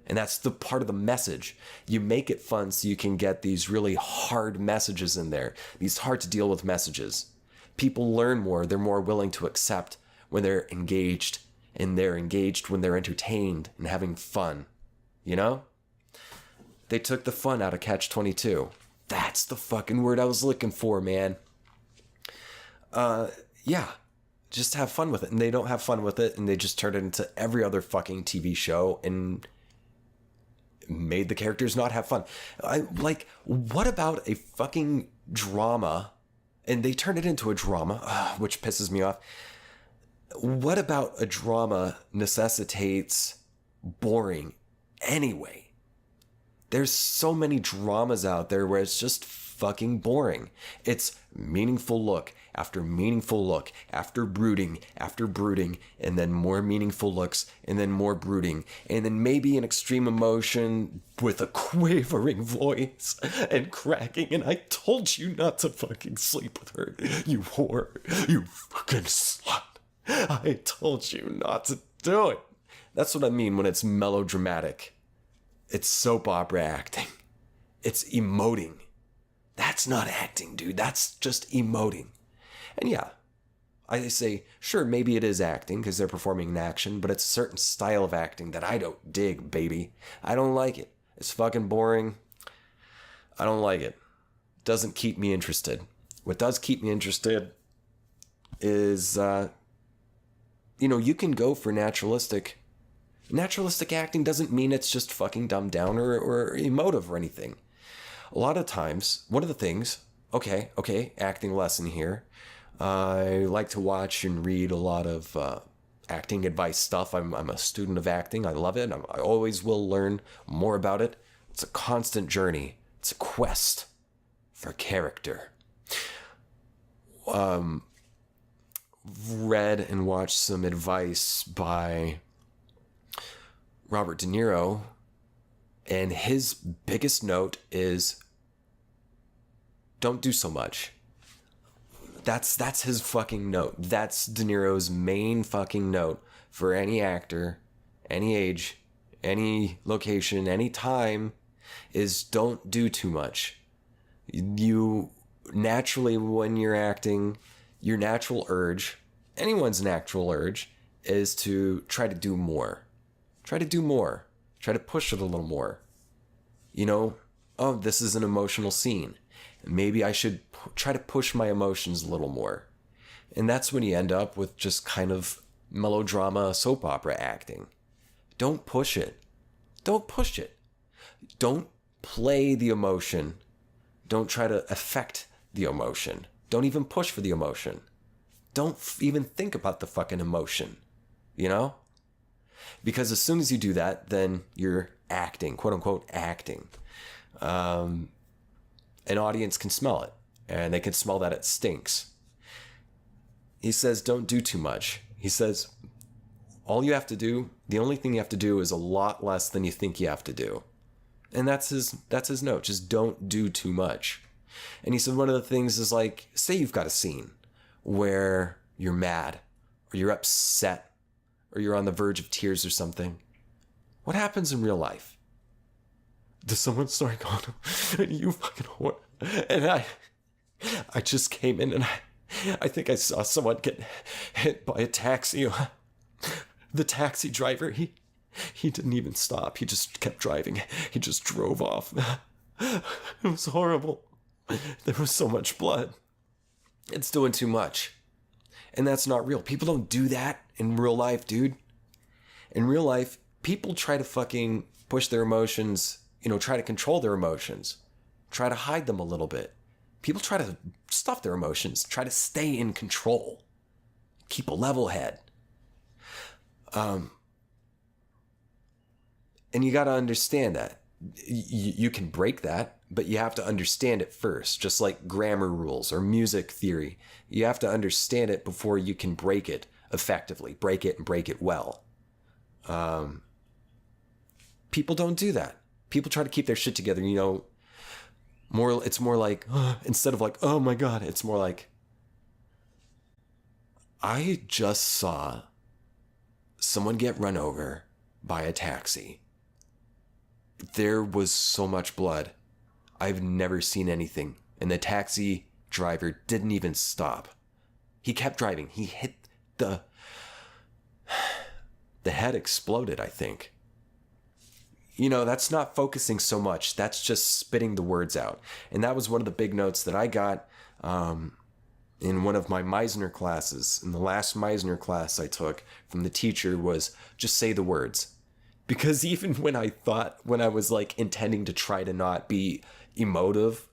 And that's the part of the message. You make it fun so you can get these really hard messages in there, these hard to deal with messages. People learn more. They're more willing to accept when they're engaged, and they're engaged when they're entertained and having fun. They took the fun out of Catch-22. That's the fucking word I was looking for, man. Yeah. Just have fun with it. And they don't have fun with it, and they just turned it into every other fucking TV show and made the characters not have fun. What about a fucking drama? And they turned it into a drama, which pisses me off. What about a drama necessitates boring anyway? There's so many dramas out there where it's just fucking boring. It's meaningful look, after meaningful look, after brooding, and then more meaningful looks, and then more brooding, and then maybe an extreme emotion with a quavering voice and cracking, and I told you not to fucking sleep with her, you whore, you fucking slut. I told you not to do it. That's what I mean when it's melodramatic. It's soap opera acting. It's emoting. That's not acting, dude. That's just emoting. And yeah, I say, sure, maybe it is acting because they're performing an action, but it's a certain style of acting that I don't dig, baby. I don't like it. It's fucking boring. I don't like it. Doesn't keep me interested. What does keep me interested is, you can go for naturalistic. Naturalistic acting doesn't mean it's just fucking dumbed down or emotive or anything. A lot of times, one of the things, okay, acting lesson here. I like to watch and read a lot of acting advice stuff. I'm a student of acting. I love it. I always will learn more about it. It's a constant journey. It's a quest for character. Read and watched some advice by Robert De Niro, and his biggest note is don't do so much. That's his fucking note. That's De Niro's main fucking note for any actor, any age, any location, any time, is don't do too much. You naturally, when you're acting, your natural urge, anyone's natural urge, is to try to do more. Try to do more. Try to push it a little more. Oh, this is an emotional scene. Maybe I should try to push my emotions a little more. And that's when you end up with just kind of melodrama, soap opera acting. Don't push it. Don't push it. Don't play the emotion. Don't try to affect the emotion. Don't even push for the emotion. Don't even think about the fucking emotion. Because as soon as you do that, then you're acting, quote unquote, acting. An audience can smell it, and they can smell that it stinks. He says, don't do too much. He says, the only thing you have to do is a lot less than you think you have to do. And that's his note. Just don't do too much. And he said one of the things is like, say you've got a scene where you're mad or you're upset or you're on the verge of tears or something. What happens in real life? Does someone start going, you fucking whore? And I just came in and I think I saw someone get hit by a taxi. The taxi driver, he didn't even stop. He just kept driving. He just drove off. It was horrible. There was so much blood. It's doing too much. And that's not real. People don't do that in real life, dude. In real life, people try to fucking push their emotions, try to control their emotions, try to hide them a little bit. People try to stuff their emotions, try to stay in control, keep a level head. And you got to understand that. You can break that, but you have to understand it first, just like grammar rules or music theory. You have to understand it before you can break it effectively, break it and break it well. People don't do that. People try to keep their shit together, it's more like, instead of like, oh my God, it's more like, I just saw someone get run over by a taxi. There was so much blood. I've never seen anything. And the taxi driver didn't even stop. He kept driving. He hit the head exploded, I think. That's not focusing so much. That's just spitting the words out. And that was one of the big notes that I got in one of my Meisner classes. In the last Meisner class I took from the teacher was just say the words. Because even when I was like intending to try to not be emotive,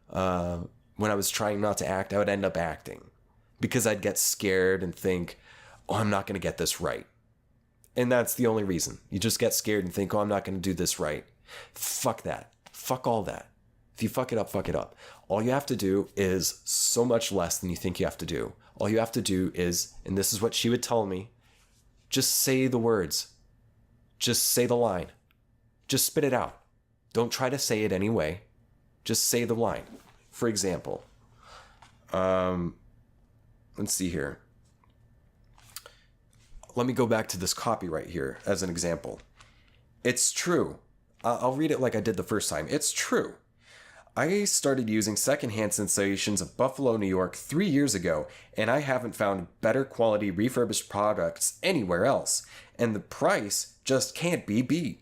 when I was trying not to act, I would end up acting. Because I'd get scared and think, oh, I'm not going to get this right. And that's the only reason. You just get scared and think, oh, I'm not going to do this right. Fuck that. Fuck all that. If you fuck it up, fuck it up. All you have to do is so much less than you think you have to do. All you have to do is, and this is what she would tell me, just say the words. Just say the line. Just spit it out. Don't try to say it anyway. Just say the line. For example, let's see here. Let me go back to this copy right here as an example. It's true. I'll read it like I did the first time. It's true. I started using secondhand sensations of Buffalo, New York 3 years ago, and I haven't found better quality refurbished products anywhere else. And the price just can't be beat.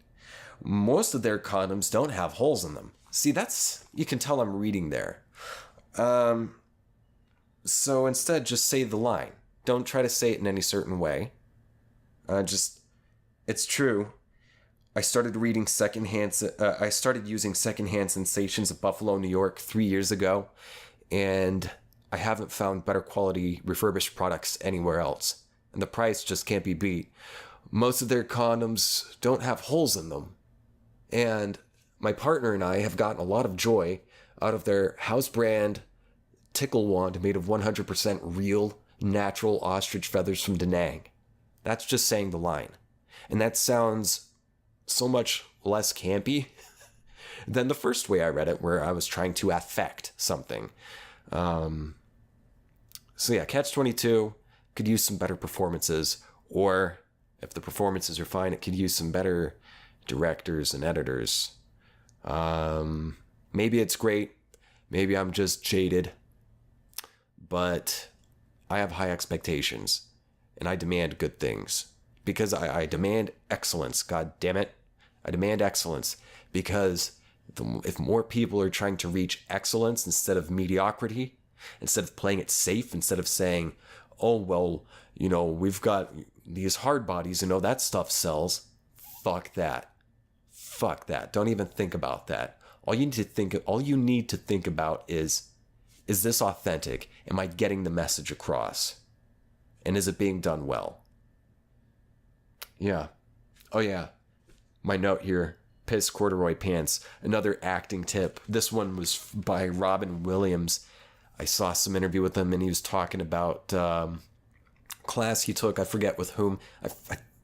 Most of their condoms don't have holes in them. See, you can tell I'm reading there. So instead, just say the line. Don't try to say it in any certain way. It's true. I started using secondhand sensations of Buffalo, New York 3 years ago, and I haven't found better quality refurbished products anywhere else. And the price just can't be beat. Most of their condoms don't have holes in them. And my partner and I have gotten a lot of joy out of their house brand tickle wand made of 100% real, natural ostrich feathers from Da Nang. That's just saying the line. And that sounds so much less campy than the first way I read it, where I was trying to affect something. So yeah, Catch-22 could use some better performances, or if the performances are fine, it could use some better directors and editors. Maybe it's great. Maybe I'm just jaded. But I have high expectations, and I demand good things. Because I demand excellence, god damn it. I demand excellence. Because if more people are trying to reach excellence instead of mediocrity, instead of playing it safe, instead of saying, oh, well, we've got these hard bodies, that stuff sells. Fuck that. Fuck that. Don't even think about that. All you need to think about is this authentic? Am I getting the message across? And is it being done well? Yeah. Oh, yeah. My note here. Piss corduroy pants. Another acting tip. This one was by Robin Williams. I saw some interview with him, and he was talking about class he took. I forget with whom. I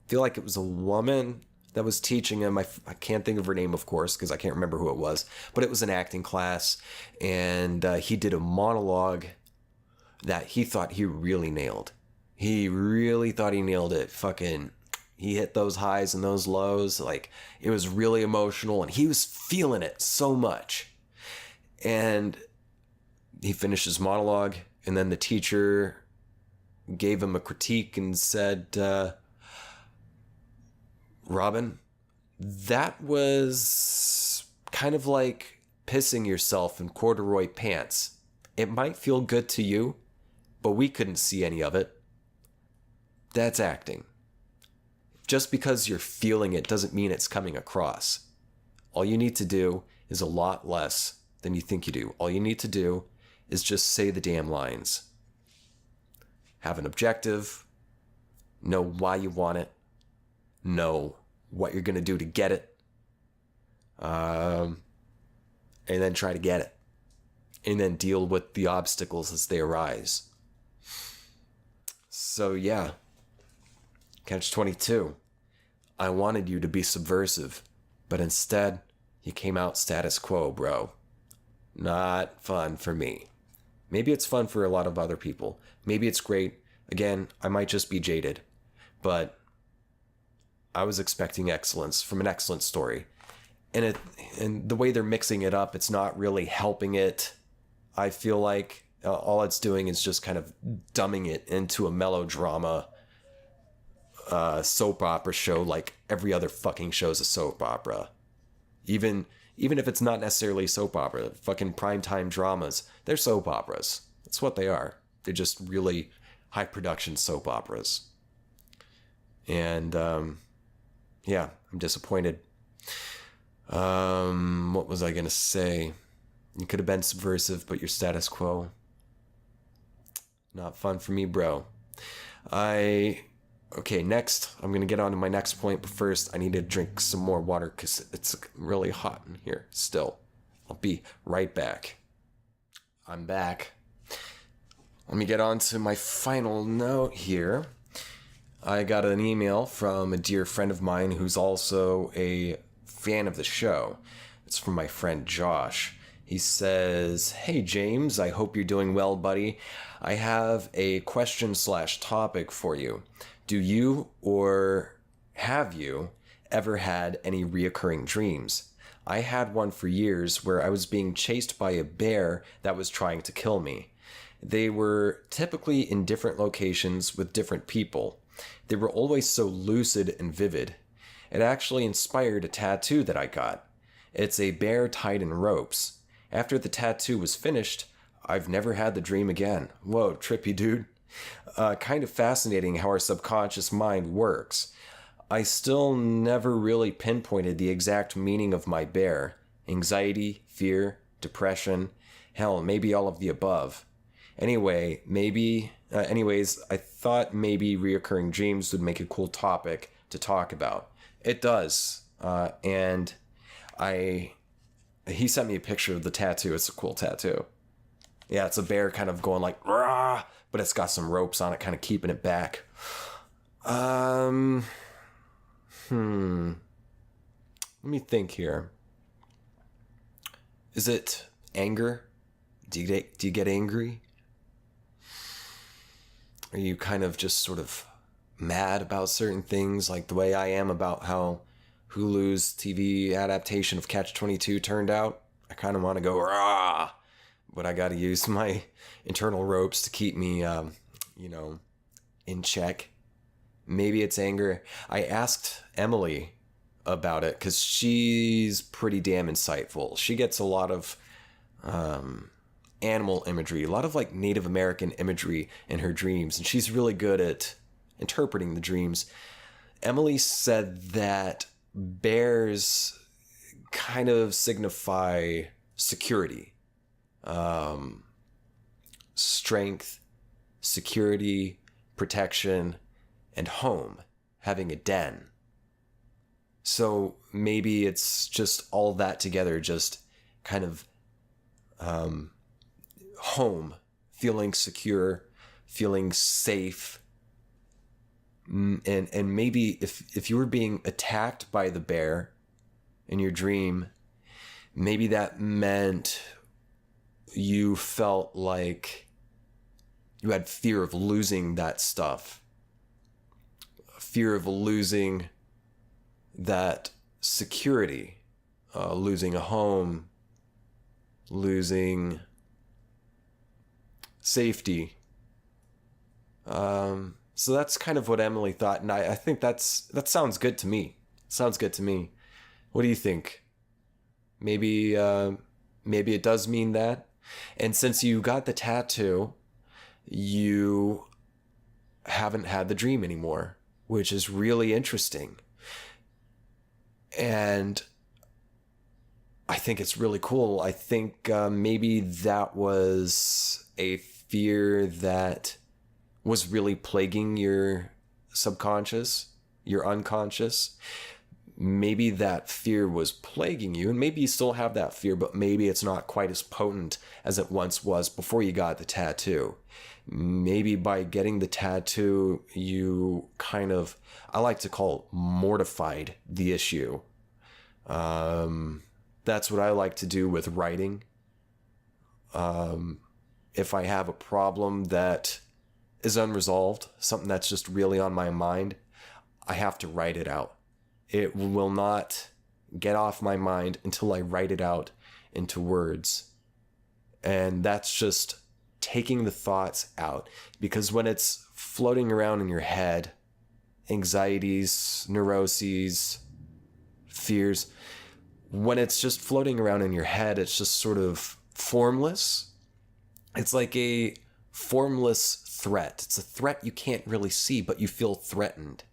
feel like it was a woman that was teaching him. I can't think of her name, of course, because I can't remember who it was. But it was an acting class, and he did a monologue that he thought he really nailed. He really thought he nailed it. He hit those highs and those lows. Like, it was really emotional, and he was feeling it so much. And he finished his monologue, and then the teacher gave him a critique and said, Robin, that was kind of like pissing yourself in corduroy pants. It might feel good to you, but we couldn't see any of it. That's acting. Just because you're feeling it doesn't mean it's coming across. All you need to do is a lot less than you think you do. All you need to do is just say the damn lines. Have an objective. Know why you want it. Know what you're going to do to get it. And then try to get it. And then deal with the obstacles as they arise. So yeah. Catch-22. I wanted you to be subversive, but instead, you came out status quo, bro. Not fun for me. Maybe it's fun for a lot of other people. Maybe it's great. Again, I might just be jaded. But I was expecting excellence from an excellent story. And the way they're mixing it up, it's not really helping it. I feel like all it's doing is just kind of dumbing it into a melodrama soap opera show, like every other fucking show's a soap opera. Even if it's not necessarily soap opera, fucking primetime dramas, they're soap operas. That's what they are. They're just really high production soap operas. And yeah, I'm disappointed. What was I gonna say? You could have been subversive, but you're status quo. Not fun for me, bro. Okay, next, I'm going to get on to my next point, but first, I need to drink some more water because it's really hot in here still. I'll be right back. I'm back. Let me get on to my final note here. I got an email from a dear friend of mine who's also a fan of the show. It's from my friend Josh. He says, "Hey James, I hope you're doing well, buddy. I have a question/topic for you. Do you or have you ever had any reoccurring dreams? I had one for years where I was being chased by a bear that was trying to kill me. They were typically in different locations with different people. They were always so lucid and vivid. It actually inspired a tattoo that I got. It's a bear tied in ropes. After the tattoo was finished, I've never had the dream again." Whoa, trippy dude. Kind of fascinating how our subconscious mind works. I still never really pinpointed the exact meaning of my bear. Anxiety, fear, depression, hell, maybe all of the above. Anyways, I thought maybe reoccurring dreams would make a cool topic to talk about. It does. And he sent me a picture of the tattoo. It's a cool tattoo. Yeah, it's a bear kind of going like, rah, but it's got some ropes on it, kind of keeping it back. Let me think here. Is it anger? Do you get angry? Are you kind of just sort of mad about certain things, like the way I am about how Hulu's TV adaptation of Catch-22 turned out? I kind of want to go, rah, but I got to use my internal ropes to keep me, in check. Maybe it's anger. I asked Emily about it because she's pretty damn insightful. She gets a lot of animal imagery, a lot of like Native American imagery in her dreams, and she's really good at interpreting the dreams. Emily said that bears kind of signify security, strength, security, protection, and home, having a den. So maybe it's just all that together, just kind of home, feeling secure, feeling safe. And maybe if you were being attacked by the bear in your dream, maybe that meant you felt like you had fear of losing that stuff. Fear of losing that security, losing a home, losing safety. So that's kind of what Emily thought, and I think that sounds good to me. Sounds good to me. What do you think? Maybe it does mean that. And since you got the tattoo, you haven't had the dream anymore, which is really interesting. And I think it's really cool. I think maybe that was a fear that was really plaguing your subconscious, your unconscious. Maybe that fear was plaguing you, and maybe you still have that fear, but maybe it's not quite as potent as it once was before you got the tattoo. Maybe by getting the tattoo, you kind of, I like to call it, mortified the issue. That's what I like to do with writing. If I have a problem that is unresolved, something that's just really on my mind, I have to write it out. It will not get off my mind until I write it out into words. And that's just taking the thoughts out. Because when it's floating around in your head, anxieties, neuroses, fears, when it's just floating around in your head, it's just sort of formless. It's like a formless threat. It's a threat you can't really see, but you feel threatened.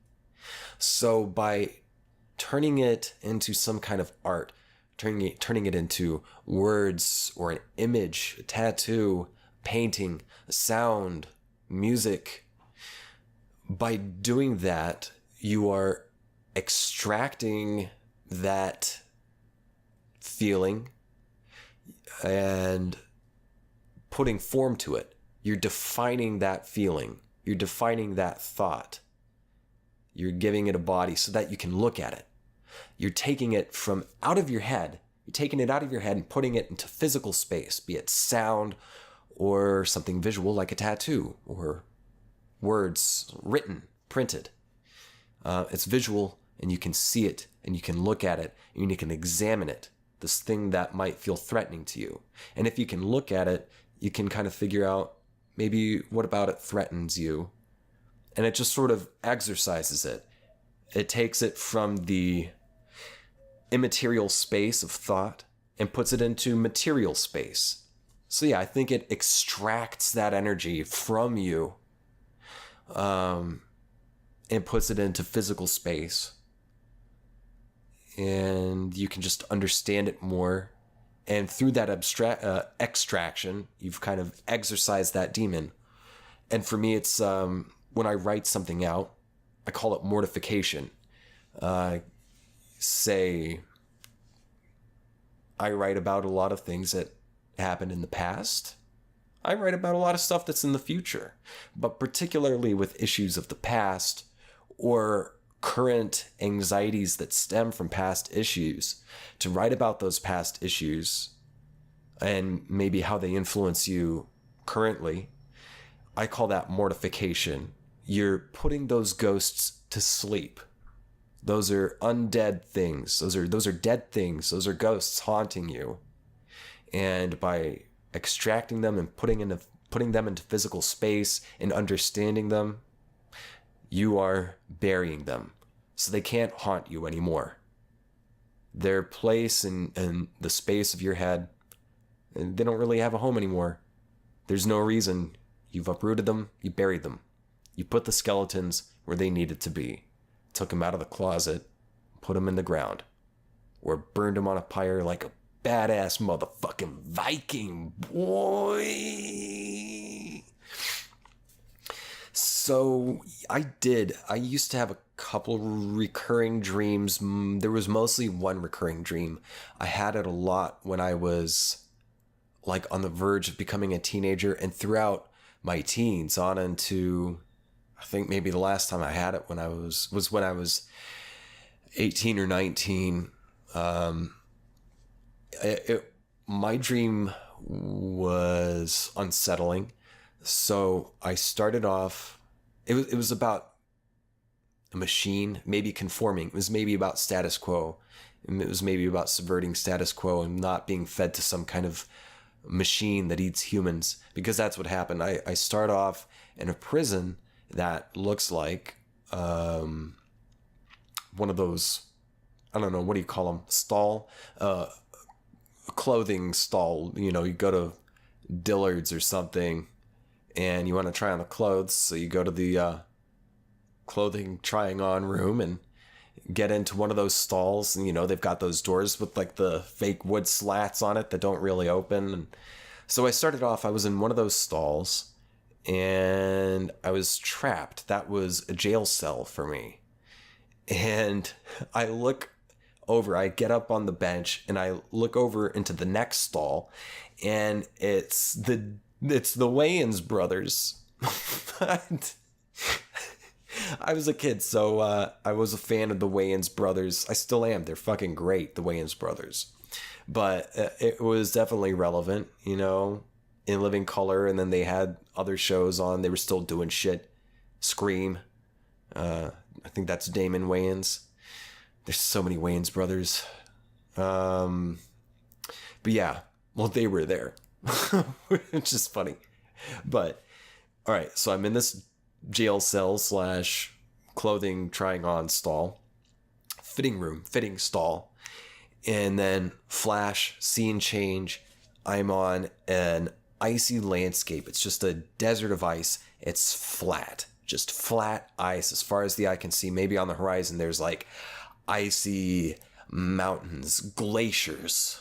So by turning it into some kind of art, turning it into words or an image, a tattoo, painting, a sound, music, by doing that, you are extracting that feeling and putting form to it. You're defining that feeling. You're defining that thought. You're giving it a body so that you can look at it. You're taking it from out of your head. You're taking it out of your head and putting it into physical space, be it sound or something visual like a tattoo or words written, printed. It's visual, and you can see it, and you can look at it, and you can examine it, this thing that might feel threatening to you. And if you can look at it, you can kind of figure out maybe what about it threatens you. And it just sort of exercises it. It takes it from the immaterial space of thought and puts it into material space. So yeah, I think it extracts that energy from you and puts it into physical space. And you can just understand it more. And through that extraction, you've kind of exorcised that demon. And for me, it's when I write something out, I call it mortification. Say, I write about a lot of things that happened in the past. I write about a lot of stuff that's in the future. But particularly with issues of the past or current anxieties that stem from past issues, to write about those past issues and maybe how they influence you currently, I call that mortification. You're putting those ghosts to sleep. Those are undead things. Those are dead things. Those are ghosts haunting you. And by extracting them and putting them into physical space and understanding them, you are burying them. So they can't haunt you anymore. Their place in the space of your head, they don't really have a home anymore. There's no reason. You've uprooted them, you buried them. You put the skeletons where they needed to be. Took them out of the closet, put them in the ground, or burned them on a pyre like a badass motherfucking Viking, boy. So I used to have a couple recurring dreams. There was mostly one recurring dream. I had it a lot when I was like on the verge of becoming a teenager, and throughout my teens on into, I think maybe the last time I had it when I was when I was 18 or 19. My dream was unsettling. So I started off, it was about a machine, maybe conforming. It was maybe about status quo. It was maybe about subverting status quo and not being fed to some kind of machine that eats humans, because that's what happened. I start off in a prison that looks like one of those, I don't know, what do you call them? Stall, a clothing stall. You know, you go to Dillard's or something and you want to try on the clothes. So you go to the clothing trying on room and get into one of those stalls, and you know, they've got those doors with like the fake wood slats on it that don't really open. And so I started off, I was in one of those stalls and I was trapped. That was a jail cell for me. And I look over, I get up on the bench and I look over into the next stall, and it's the Wayans brothers. I was a kid, so I was a fan of the Wayans brothers. I still am. They're fucking great, the Wayans brothers. But it was definitely relevant, you know, in living color. And then they had other shows on. They were still doing shit. Scream. I think that's Damon Wayans. There's so many Wayans brothers. But yeah, well, they were there. Which is funny. But, all right, so I'm in this jail cell / clothing trying on stall, fitting stall, and then flash, scene change. I'm on an icy landscape. It's just a desert of ice. It's flat, just flat ice as far as the eye can see. Maybe on the horizon there's like icy mountains, glaciers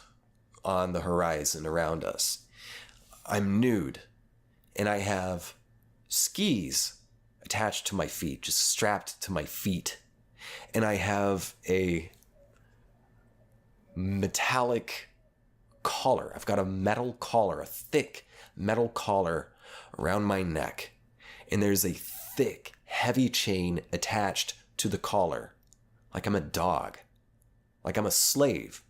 on the horizon around us. I'm nude, and I have skis attached to my feet, just strapped to my feet. And I have a metallic collar. I've got a metal collar, a thick metal collar around my neck. And there's a thick, heavy chain attached to the collar. Like I'm a dog. Like I'm a slave.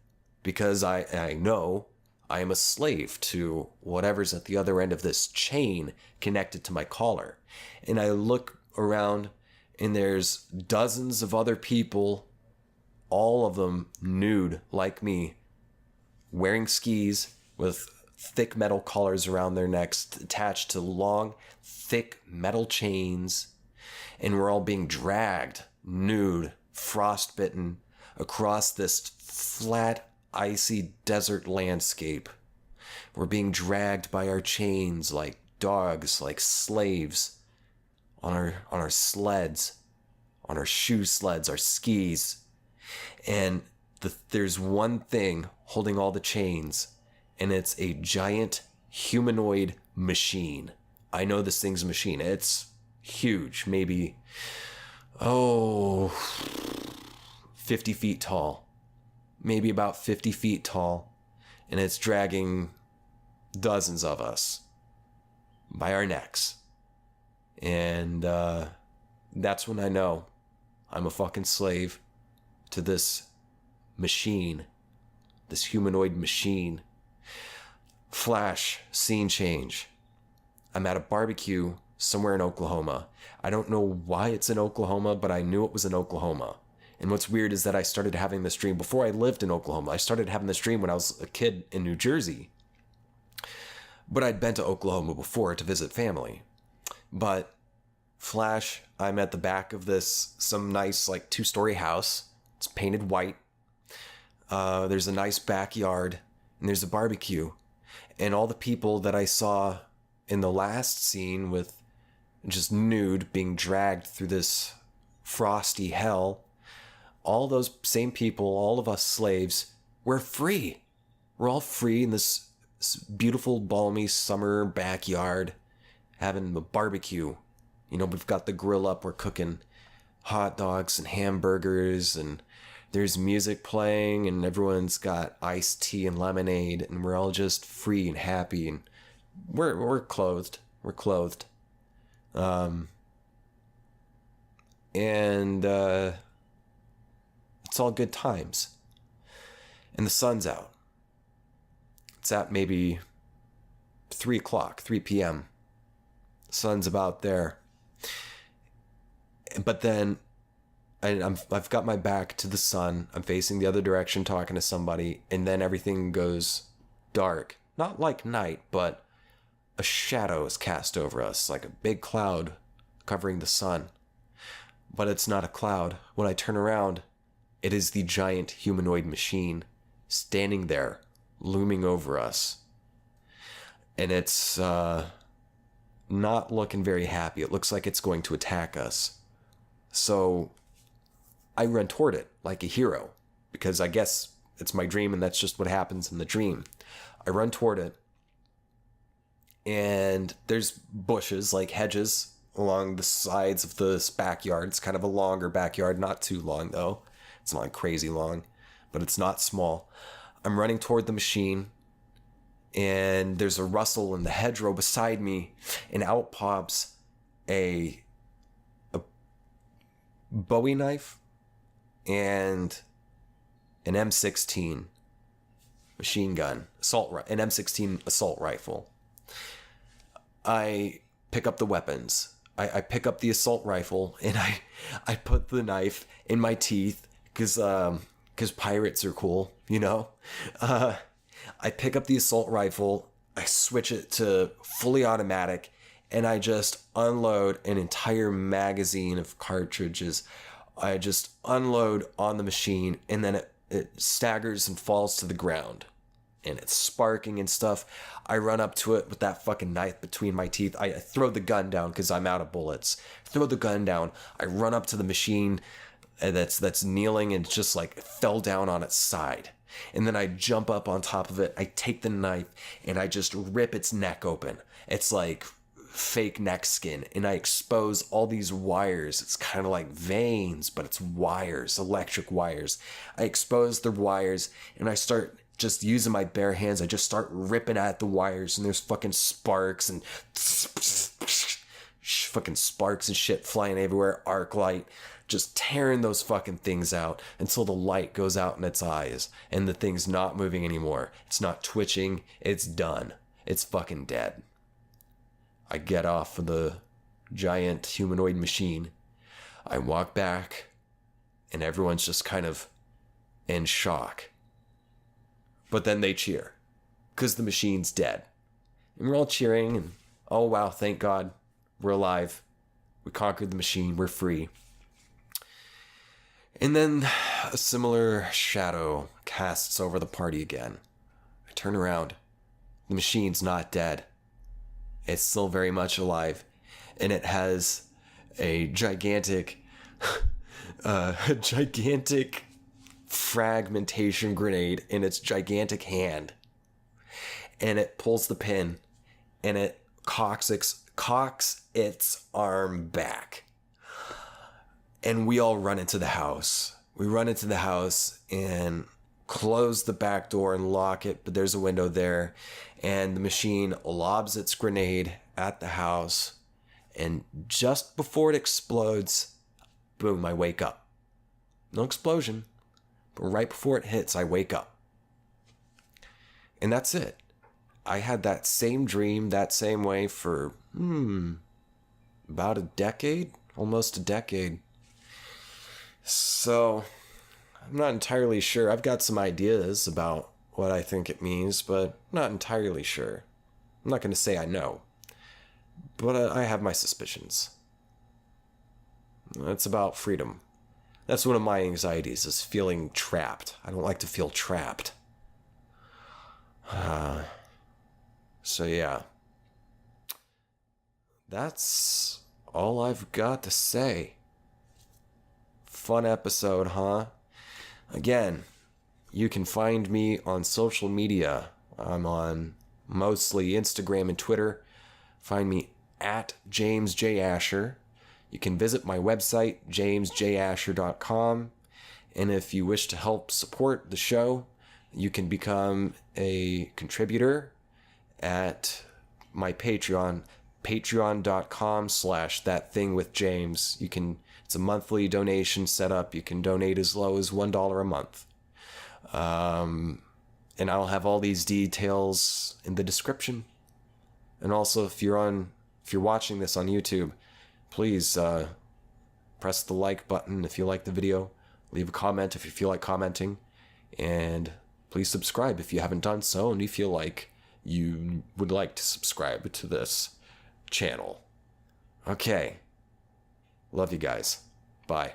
Because I know I am a slave to whatever's at the other end of this chain connected to my collar. And I look around and there's dozens of other people, all of them nude like me, wearing skis with thick metal collars around their necks attached to long, thick metal chains. And we're all being dragged, nude, frostbitten, across this flat, icy desert landscape. We're being dragged by our chains like dogs, like slaves, on our sleds, on our shoe sleds, our skis. And there's one thing holding all the chains, and it's a giant humanoid machine. I know this thing's a machine. It's huge, maybe, 50 feet tall. Maybe about 50 feet tall. And it's dragging dozens of us by our necks. And that's when I know I'm a fucking slave to this machine, this humanoid machine. Flash, scene change. I'm at a barbecue somewhere in Oklahoma. I don't know why it's in Oklahoma, but I knew it was in Oklahoma. And what's weird is that I started having this dream before I lived in Oklahoma. I started having this dream when I was a kid in New Jersey. But I'd been to Oklahoma before to visit family. But flash, I'm at the back of some nice like 2-story house. It's painted white. There's a nice backyard and there's a barbecue. And all the people that I saw in the last scene with just nude being dragged through this frosty hell, all those same people, all of us slaves, we're free. We're all free in this beautiful, balmy summer backyard, having the barbecue. You know, we've got the grill up, we're cooking hot dogs and hamburgers, and there's music playing, and everyone's got iced tea and lemonade, and we're all just free and happy, and we're clothed. We're clothed. It's all good times. And the sun's out. It's at maybe 3 p.m. The sun's about there. But then I've got my back to the sun. I'm facing the other direction talking to somebody. And then everything goes dark. Not like night, but a shadow is cast over us, like a big cloud covering the sun. But it's not a cloud. When I turn around, it is the giant humanoid machine standing there, looming over us. And it's not looking very happy. It looks like it's going to attack us. So I run toward it like a hero, because I guess it's my dream and that's just what happens in the dream. I run toward it, and there's bushes, like hedges, along the sides of this backyard. It's kind of a longer backyard, not too long though. It's not like crazy long, but it's not small. I'm running toward the machine, and there's a rustle in the hedgerow beside me, and out pops a Bowie knife and an M16 machine gun, an M16 assault rifle. I pick up the weapons. I pick up the assault rifle, and I put the knife in my teeth because pirates are cool, you know? I pick up the assault rifle, I switch it to fully automatic, and I just unload an entire magazine of cartridges. I just unload on the machine, and then it staggers and falls to the ground. And it's sparking and stuff. I run up to it with that fucking knife between my teeth. I throw the gun down because I'm out of bullets. Throw the gun down. I run up to the machine that's kneeling and just like fell down on its side. And then I jump up on top of it. I take the knife and I just rip its neck open. It's like fake neck skin, and I expose all these wires. It's kind of like veins, but it's wires, electric wires. I expose the wires, and I start just using my bare hands, I just start ripping at the wires, and there's fucking sparks and fucking sparks and shit flying everywhere. Arc light, just tearing those fucking things out until the light goes out in its eyes and the thing's not moving anymore. It's not twitching. It's done. It's fucking dead. I get off of the giant humanoid machine. I walk back, and everyone's just kind of in shock. But then they cheer, because the machine's dead. And we're all cheering, and oh wow, thank God, we're alive. We conquered the machine, we're free. And then a similar shadow casts over the party again. I turn around. The machine's not dead. It's still very much alive. And it has a gigantic fragmentation grenade in its gigantic hand. And it pulls the pin, and it cocks its arm back. And we all run into the house. We run into the house and close the back door and lock it, but there's a window there. And the machine lobs its grenade at the house. And just before it explodes, boom, I wake up. No explosion, but right before it hits, I wake up. And that's it. I had that same dream that same way for, about a decade, almost a decade. So, I'm not entirely sure. I've got some ideas about what I think it means, but I'm not entirely sure. I'm not going to say I know, but I have my suspicions. It's about freedom. That's one of my anxieties, is feeling trapped. I don't like to feel trapped. So yeah. That's all I've got to say. Fun episode, huh? Again, you can find me on social media. I'm on mostly Instagram and Twitter. Find me at James J. Asher. You can visit my website, jamesjasher.com. And if you wish to help support the show, you can become a contributor at my Patreon, patreon.com/ThatThingWithJames. It's a monthly donation setup. You can donate as low as $1 a month. And I'll have all these details in the description. And also, if you're watching this on YouTube, please press the like button if you like the video. Leave a comment if you feel like commenting. And please subscribe if you haven't done so and you feel like you would like to subscribe to this channel. Okay. Love you guys. Bye.